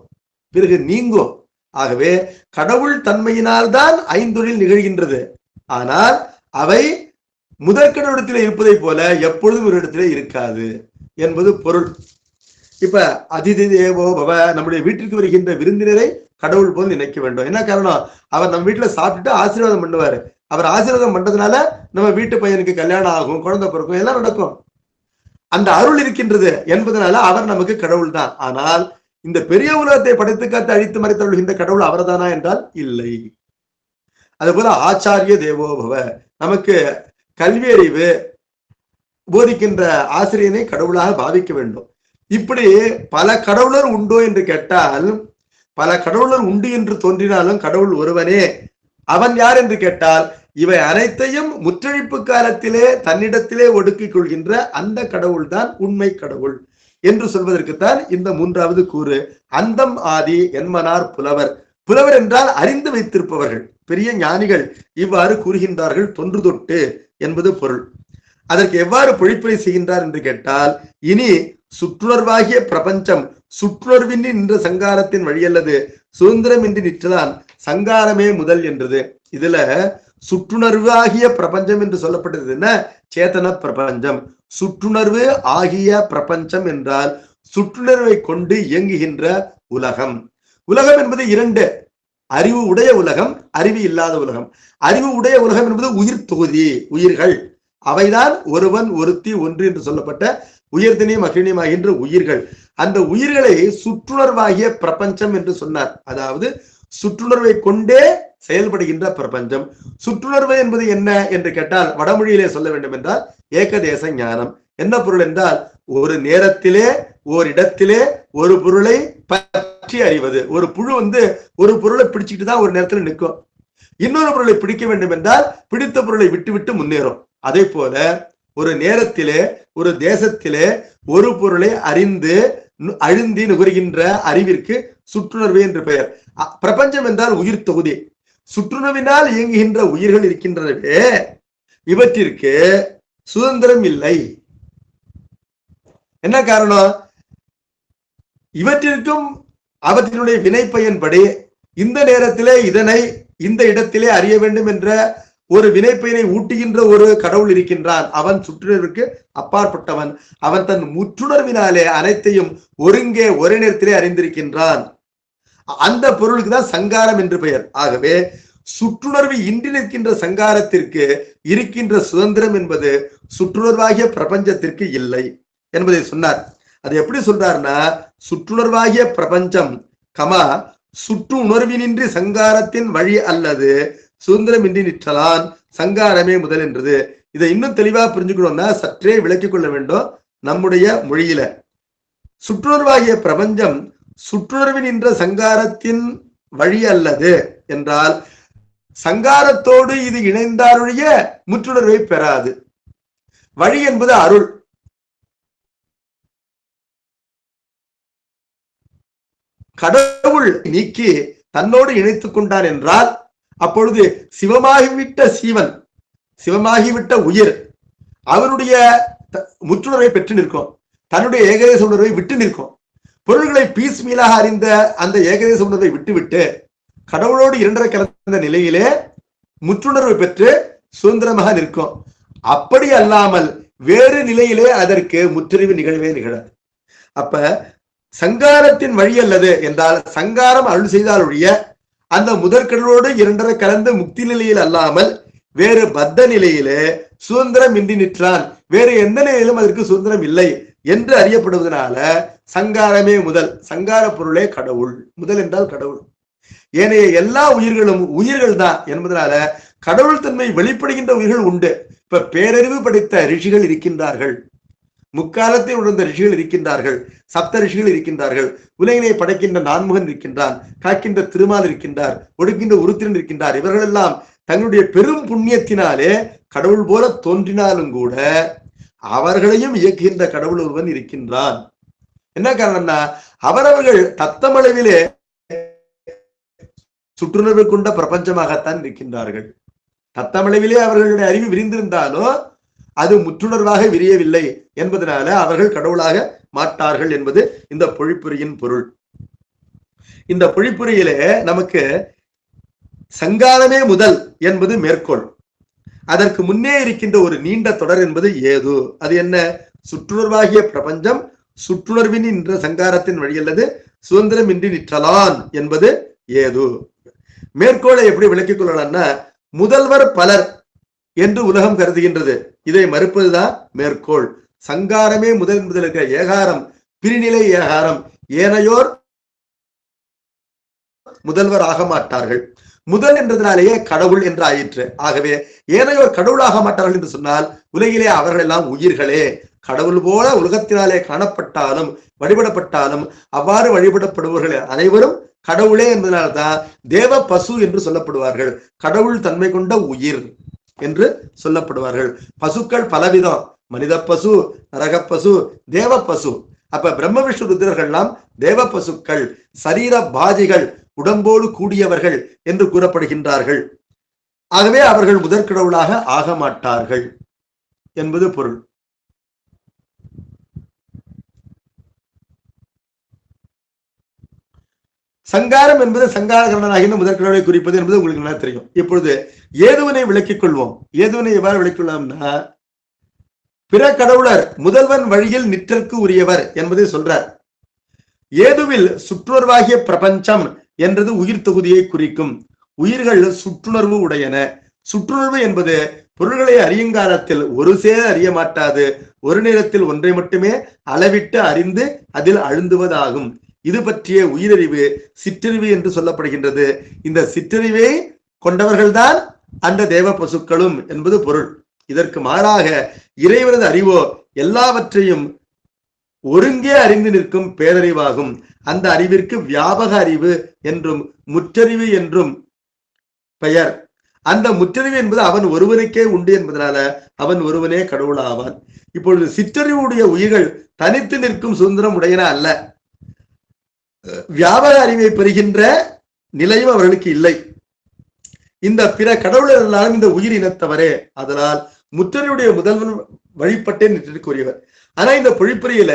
பிறகு நீங்கும். ஆகவே கடவுள் தன்மையினால்தான் ஐந்தொழில் நிகழ்கின்றது. ஆனால் அவை முதற்கடவுளத்திலே இருப்பதை போல எப்பொழுதும் ஒரு இடத்திலே இருக்காது என்பது பொருள். இப்ப அதிதி தேவோ பவ, நம்முடைய வீட்டிற்கு வருகின்ற விருந்தினரை கடவுள் போல் நினைக்க வேண்டும். என்ன காரணம்? அவர் நம்ம வீட்டுல சாப்பிட்டுட்டு ஆசீர்வாதம் பண்ணுவாரு. அவர் ஆசீர்வாதம் பண்றதுனால நம்ம வீட்டு பையனுக்கு கல்யாணம் ஆகும், குழந்தை பிறக்கும், எல்லாம் நடக்கும். அந்த அருள் இருக்கின்றது என்பதனால அவர் நமக்கு கடவுள் தான். ஆனால் இந்த பெரிய உலகத்தை படைத்து காத்து அழித்து மறைத்தருள்கின்ற கடவுள் அவர்தானா என்றால் இல்லை. அதுபோல ஆச்சாரிய தேவோபவ, நமக்கு கல்வி அறிவு போதிக்கின்ற ஆசிரியனை கடவுளாக பாவிக்க வேண்டும். இப்படி பல கடவுளர் உண்டோ என்று கேட்டால், பல கடவுளர் உண்டு என்று தோன்றினாலும் கடவுள் ஒருவனே. அவன் யார் என்று கேட்டால், இவை அனைத்தையும் முற்றழிப்பு காலத்திலே தன்னிடத்திலே ஒடுக்கிக் கொள்கின்ற அந்த கடவுள் தான் உண்மை கடவுள் என்று சொல்வதற்குத்தான் இந்த மூன்றாவது கூறு. அந்தம் ஆதி என்மனார் புலவர். புலவர் என்றால் அறிந்து வைத்திருப்பவர்கள், பெரிய ஞானிகள் இவ்வாறு கூறுகின்றார்கள் தொன்று தொட்டு என்பது பொருள். அதற்கு எவ்வாறு பொழிப்புரை செய்கின்றார் என்று கேட்டால், இனி சுற்றுணர்வாகிய பிரபஞ்சம் சுற்றுணர்வின்றி நின்ற சங்காரத்தின் வழியல்லது சுதந்திரமின்றி நிற்றலான் சங்காரமே முதல் என்றது. இதுல சுற்றுணர்வு ஆகிய பிரபஞ்சம் என்று சொல்லப்பட்டது என்ன? சேத்தன பிரபஞ்சம். சுற்றுணர்வு ஆகிய பிரபஞ்சம் என்றால் சுற்றுணர்வை கொண்டு இயங்குகின்ற உலகம். உலகம் என்பது இரண்டு: அறிவு உடைய உலகம், அறிவு இல்லாத உலகம். அறிவு உடைய உலகம் என்பது உயிர் தொகுதி, உயிர்கள். அவைதான் ஒருவன் ஒருத்தி ஒன்று என்று சொல்லப்பட்ட உயர்தினியும் அகினியமாகின்ற உயிர்கள். அந்த உயிர்களை சுற்றுணர்வாகிய பிரபஞ்சம் என்று சொன்னார். அதாவது சுற்றுணர்வை கொண்டே செயல்படுகின்ற பிரபஞ்சம். சுற்றுணர்வு என்பது என்ன என்று கேட்டால் வடமொழியிலே சொல்ல வேண்டும் என்றால் ஏகதேச ஞானம். என்ன பொருள் என்றால் ஒரு நேரத்திலே ஓரிடத்திலே ஒரு பொருளை பற்றி அறிவது. ஒரு புழு ஒரு பொருளை பிடிச்சிட்டு தான் ஒரு நேரத்தில் நிற்கும். இன்னொரு பொருளை பிடிக்க வேண்டும் என்றால் பிடித்த பொருளை விட்டு விட்டு முன்னேறும். அதே போல ஒரு நேரத்திலே ஒரு தேசத்திலே ஒரு பொருளை அறிந்து அழுந்தி நுகர்கின்ற அறிவிற்கு சுற்றுணர்வு என்று பெயர். பிரபஞ்சம் என்றால் உயிர் தொகுதி. சுற்றுணர்வினால் இயங்குகின்ற உயிர்கள் இருக்கின்றனவே, இவற்றிற்கு சுதந்திரம் இல்லை. என்ன காரணம்? இவற்றிற்கும் அவற்றினுடைய வினை பயன்படி இந்த நேரத்திலே இதனை இந்த இடத்திலே அறிய வேண்டும் என்ற ஒரு வினைப்பயனை ஊட்டுகின்ற ஒரு கடவுள் இருக்கின்றான். அவன் சுற்றுணர்வுக்கு அப்பாற்பட்டவன். அவன் தன் முற்றுணர்வினாலே அனைத்தையும் ஒருங்கே ஒரே நேரத்திலே அறிந்திருக்கின்றான். அந்த பொருளுக்கு தான் சங்காரம் என்று பெயர். ஆகவே சுற்றுணர்வு இன்றி நிற்கின்ற சங்காரத்திற்கு இருக்கின்ற சுதந்திரம் என்பது சுற்றுணர்வாகிய பிரபஞ்சத்திற்கு இல்லை என்பதை சொன்னார். அது எப்படி சொல்றாருன்னா, சுற்றுணர்வாகிய பிரபஞ்சம் சுற்று உணர்வினின்றி சங்காரத்தின் வழி அல்லது சுதந்திரமின்றி நிற்றலான் சங்காரமே முதல் என்றது. இதை இன்னும் தெளிவா புரிஞ்சுக்கணும்னா சற்றே விளக்கிக் கொள்ள வேண்டும். நம்முடைய மொழியில சுற்றுணர்வாகிய பிரபஞ்சம் சுற்றுணர்வின் என்ற சங்காரத்தின் வழி அல்லது என்றால் சங்காரத்தோடு இது இணைந்தாருடைய முற்றுணர்வை பெறாது. வழி என்பது அருள். கடவுள் நீக்கி தன்னோடு இணைத்துக் கொண்டான் என்றால் அப்பொழுது சிவமாகிவிட்ட சீவன், சிவமாகிவிட்ட உயிர் அவருடைய முற்றுணர்வை பெற்று நிற்கும். தன்னுடைய ஏகதேச உணர்வை விட்டு நிற்கும். பொருள்களை பீஸ் மீளாக அறிந்த அந்த ஏகதேச உணர்வை விட்டுவிட்டு கடவுளோடு இரண்டரை கலந்த நிலையிலே முற்றுணர்வு பெற்று சுதந்திரமாக நிற்கும். அப்படி அல்லாமல் வேறு நிலையிலே அதற்கு முற்றறிவு நிகழவே நிகழாது. அப்ப சங்காரத்தின் வழி அல்லது என்றால் சங்காரம் அருள் செய்தால் ஒழிய அந்த முதற்கடலோடு இரண்டரை கலந்த முக்தி நிலையில் அல்லாமல் வேறு பத்த நிலையிலே சுதந்திரம் இன்றி நிற்றான். வேறு எந்த நிலையிலும் அதற்கு சுதந்திரம் இல்லை என்று அறியப்படுவதனால சங்காரமே முதல். சங்கார பொருளே கடவுள். முதல் என்றால் கடவுள். ஏனைய எல்லா உயிர்களும் உயிர்கள் தான் என்பதனால கடவுள் தன்மை வெளிப்படுகின்ற உயிர்கள் உண்டு. இப்ப பேரறிவு படித்த ரிஷிகள் இருக்கின்றார்கள், முக்காலத்தை உணர்ந்த ரிஷிகள் இருக்கின்றார்கள், சப்த ரிஷிகள் இருக்கின்றார்கள், உலகினை படைக்கின்ற நான்முகன் இருக்கின்றான், காக்கின்ற திருமால் இருக்கின்றார், ஒடுக்கின்ற உருத்திரன் இருக்கின்றார். இவர்கள் எல்லாம் தங்களுடைய பெரும் புண்ணியத்தினாலே கடவுள் போல தோன்றினாலும் கூட அவர்களையும் இயக்குகின்ற கடவுள் ஒருவன் இருக்கின்றான். என்ன காரணம்னா அவரவர்கள் தத்தமளவிலே சுற்றுணர்வு கொண்ட பிரபஞ்சமாகத்தான் இருக்கின்றார்கள். தத்தமளவிலே அவர்களுடைய அறிவு விரிந்திருந்தாலும் அது முற்றுணர்வாக விரியவில்லை என்பதனால அவர்கள் கடவுளாக மாட்டார்கள் என்பது இந்த பொழிப்புரையின் பொருள். இந்த பொழிப்புரையிலே நமக்கு சங்காரமே முதல் என்பது மேற்கோள். அதற்கு முன்னே இருக்கின்ற ஒரு நீண்ட தொடர் என்பது ஏது. அது என்ன? சுற்றுணர்வாகிய பிரபஞ்சம் சுற்றுணர்வின் என்ற சங்காரத்தின் வழி அல்லது சுதந்திரம் இன்றி நிற்றலான் என்பது ஏது. மேற்கோளை எப்படி விளக்கிக் கொள்ளலாம்னா, முதல்வர் பலர் என்று உலகம் கருதுகின்றது. இதை மறுப்பதுதான் மேற்கோள். சங்காரமே முதல் என்பதில் இருக்கிற ஏகாரம் பிரிநிலை ஏகாரம். ஏனையோர் முதல்வர் ஆக மாட்டார்கள். முதல் என்றதினாலேயே கடவுள் என்று ஆயிற்று. ஆகவே ஏனையோர் கடவுளாக மாட்டார்கள் என்று சொன்னால் உலகிலே அவர்கள் எல்லாம் உயிர்களே. கடவுள் போல உலகத்தினாலே காணப்பட்டாலும் வழிபடப்பட்டாலும் அவ்வாறு வழிபடப்படுபவர்கள் அனைவரும் கடவுளே என்பதனால்தான் தேவ பசு என்று சொல்லப்படுவார்கள். கடவுள் தன்மை கொண்ட உயிர் என்று சொல்லப்படுவார்கள். பசுக்கள் பலவிதம். மனித பசு, நரக பசு, தேவ பசு. அப்ப பிரம்ம விஷ்ணு ருத்ரர்கள்லாம் தேவ பசுக்கள், சரீர பாதிகள், உடம்போடு கூடியவர்கள் என்று கூறப்படுகின்றார்கள். ஆகவே அவர்கள் முதற்கடவுளாக ஆக மாட்டார்கள் என்பது பொருள். சங்காரம் என்பது சங்காரகரணனாகின முதற்கடவுளை குறிப்பது என்பது உங்களுக்கு நல்லா தெரியும். இப்பொழுது ஏதுவனை விளக்கிக் கொள்வோம். ஏதுவனை எவ்வாறு விளக்கிக்கொள்ளலாம்னா, பிற கடவுளர் முதல்வன் வழியில் நிற்றற்கு உரியவர் என்பதை சொல்றார். ஏதுவில் சுற்றுணர்வாகிய பிரபஞ்சம் என்றது உயிர் தொகுதியை குறிக்கும். உயிர்கள் சுற்றுணர்வு உடையன. சுற்றுணர்வு என்பது பொருள்களை அறியுங்காலத்தில் ஒரு சேர அறிய மாட்டாது, ஒரு நேரத்தில் ஒன்றை மட்டுமே அளவிட்டு அறிந்து அதில் அழுந்துவதாகும். இது பற்றிய உயிரறிவு சிற்றறிவு என்று சொல்லப்படுகின்றது. இந்த சிற்றறிவை கொண்டவர்கள்தான் அந்த தேவ பசுக்களும் என்பது பொருள். இதற்கு மாறாக இறைவனது அறிவோ எல்லாவற்றையும் ஒருங்கே அறிந்து நிற்கும் பேரறிவாகும். அந்த அறிவிற்கு வியாபக அறிவு என்றும் முற்றறிவு என்றும் பெயர். அந்த முற்றறிவு என்பது அவன் ஒருவனுக்கே உண்டு என்பதனால அவன் ஒருவனே கடவுள் ஆவான். இப்பொழுது சிற்றறிவுடைய உயிர்கள் தனித்து நிற்கும் சுதந்திரம் உடையன அல்ல. வியாபக அறிவை பெறுகின்ற நிலையும் அவர்களுக்கு இல்லை. இந்த பிற கடவுளர் எல்லாரும் இந்த உயிர் இனத்தவரே. அதனால் முற்றறிவுடைய முதல்வன் வழிபட்டே நிற்கக்கூடியவர். ஆனா இந்த பொழிப்புரையில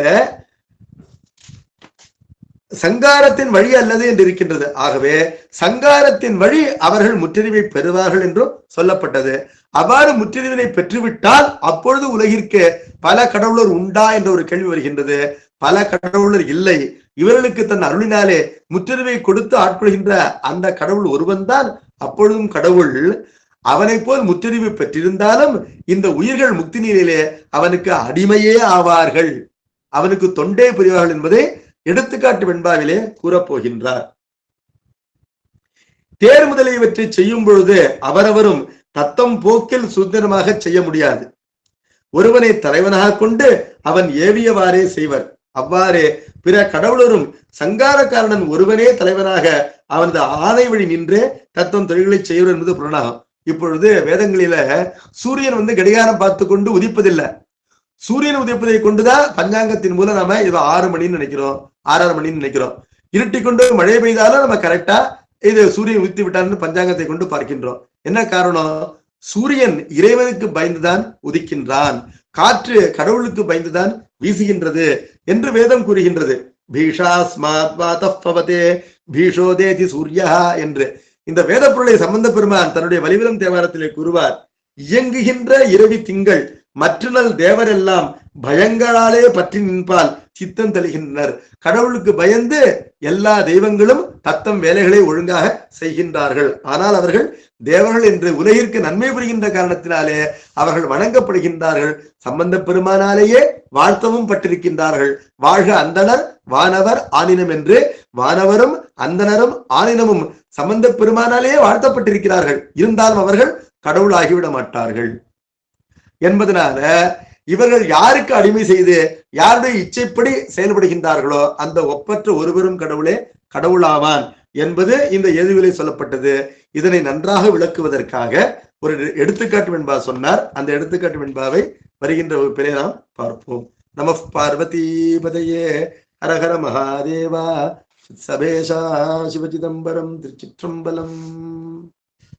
சங்காரத்தின் வழி அல்லது என்று இருக்கின்றது. ஆகவே சங்காரத்தின் வழி அவர்கள் முற்றறிவை பெறுவார்கள் என்றும் சொல்லப்பட்டது. அவ்வாறு முற்றறிவினை பெற்றுவிட்டால் அப்பொழுது உலகிற்கு பல கடவுளர் உண்டா என்ற ஒரு கேள்வி வருகின்றது. பல கடவுளர் இல்லை. இவர்களுக்கு தன் அருளினாலே முற்றறிவை கொடுத்து ஆட்கொள்கின்ற அந்த கடவுள் ஒருவன் தான் அப்பொழுதும் கடவுள். அவனை போல் முற்றறிவு பெற்றிருந்தாலும் இந்த உயிர்கள் முக்தி நிலையிலே அவனுக்கு அடிமையே ஆவார்கள், அவனுக்கு தொண்டே புரிவார்கள் என்பதை எடுத்துக்காட்டு வெண்பாவிலே கூறப்போகின்றார். தேர் முதலியவற்றை செய்யும் பொழுது அவரவரும் தத்தம் போக்கில் சுதந்திரமாக செய்ய முடியாது. ஒருவனை தலைவனாக கொண்டு அவன் ஏவியவாறே செய்வர். அவ்வாறே பிற கடவுளரும் சங்காரக்காரன் ஒருவனே தலைவனாக அவனது ஆணை வழி நின்றே தத்தம் தொழில்களை செய்வர் என்பது புலனாகும். இப்பொழுது வேதங்களில சூரியன் கடிகாரம் பார்த்து கொண்டு உதிப்பதில்லை. சூரியன் உதிப்பதை கொண்டுதான் பஞ்சாங்கத்தின் மூலம் நாம இது 6 மணின்னு நினைக்கிறோம், 6:30 மணின்னு நினைக்கிறோம். இருட்டி கொண்டு மழை பெய்தாலும் நம்ம கரெக்டா இது சூரியன் உதித்து விட்டான்னு பஞ்சாங்கத்தை கொண்டு பார்க்கின்றோம். என்ன காரணம்? சூரியன் இறைவனுக்கு பயந்துதான் உதிக்கின்றான், காற்று கடவுளுக்கு பயந்துதான் வீசுகின்றது என்று வேதம் கூறுகின்றது. பீஷோதேதி சூர்யா என்று இந்த வேத பொருளை சம்பந்த பெருமான் தன்னுடைய வலிவிலம் தேவாரத்திலே கூறுவார். இயங்குகின்ற இரவி திங்கள் மற்றநல் தேவரெல்லாம் பயங்களாலே பற்றி நின்பால் சித்தம் தெளிகின்றனர். கடவுளுக்கு பயந்து எல்லா தெய்வங்களும் தத்தம் வேலைகளை ஒழுங்காக செய்கின்றார்கள். ஆனால் அவர்கள் தேவர்கள் என்று உலகிற்கு நன்மை புரிகின்ற காரணத்தினாலே அவர்கள் வணங்கப்படுகின்றார்கள். சம்பந்த பெருமானாலேயே வாழ்த்தவும் பட்டிருக்கின்றார்கள். வாழ்க அந்தனர் வானவர் ஆனினம் என்று வானவரும் அந்தனரும் ஆனினமும் சம்பந்த பெருமானாலேயே வாழ்த்தப்பட்டிருக்கிறார்கள். இருந்தாலும் அவர்கள் கடவுள் ஆகிவிட மாட்டார்கள் என்பதனால இவர்கள் யாருக்கு அடிமை செய்து யாருடைய இச்சைப்படி செயல்படுகின்றார்களோ அந்த ஒப்பற்ற ஒருவரும் கடவுளே கடவுளாவான் என்பது இந்த எதுவிலே சொல்லப்பட்டது. இதனை நன்றாக விளக்குவதற்காக ஒரு எடுத்துக்காட்டு வெண்பா சொன்னார். அந்த எடுத்துக்காட்டு வெண்பாவை வருகின்ற வகுப்பிலே நாம் பார்ப்போம். நம பார்வதி பதையே ஹரஹர மகாதேவா சபேஷா சிவசிதம்பரம் திருச்சிற்றம்பலம்.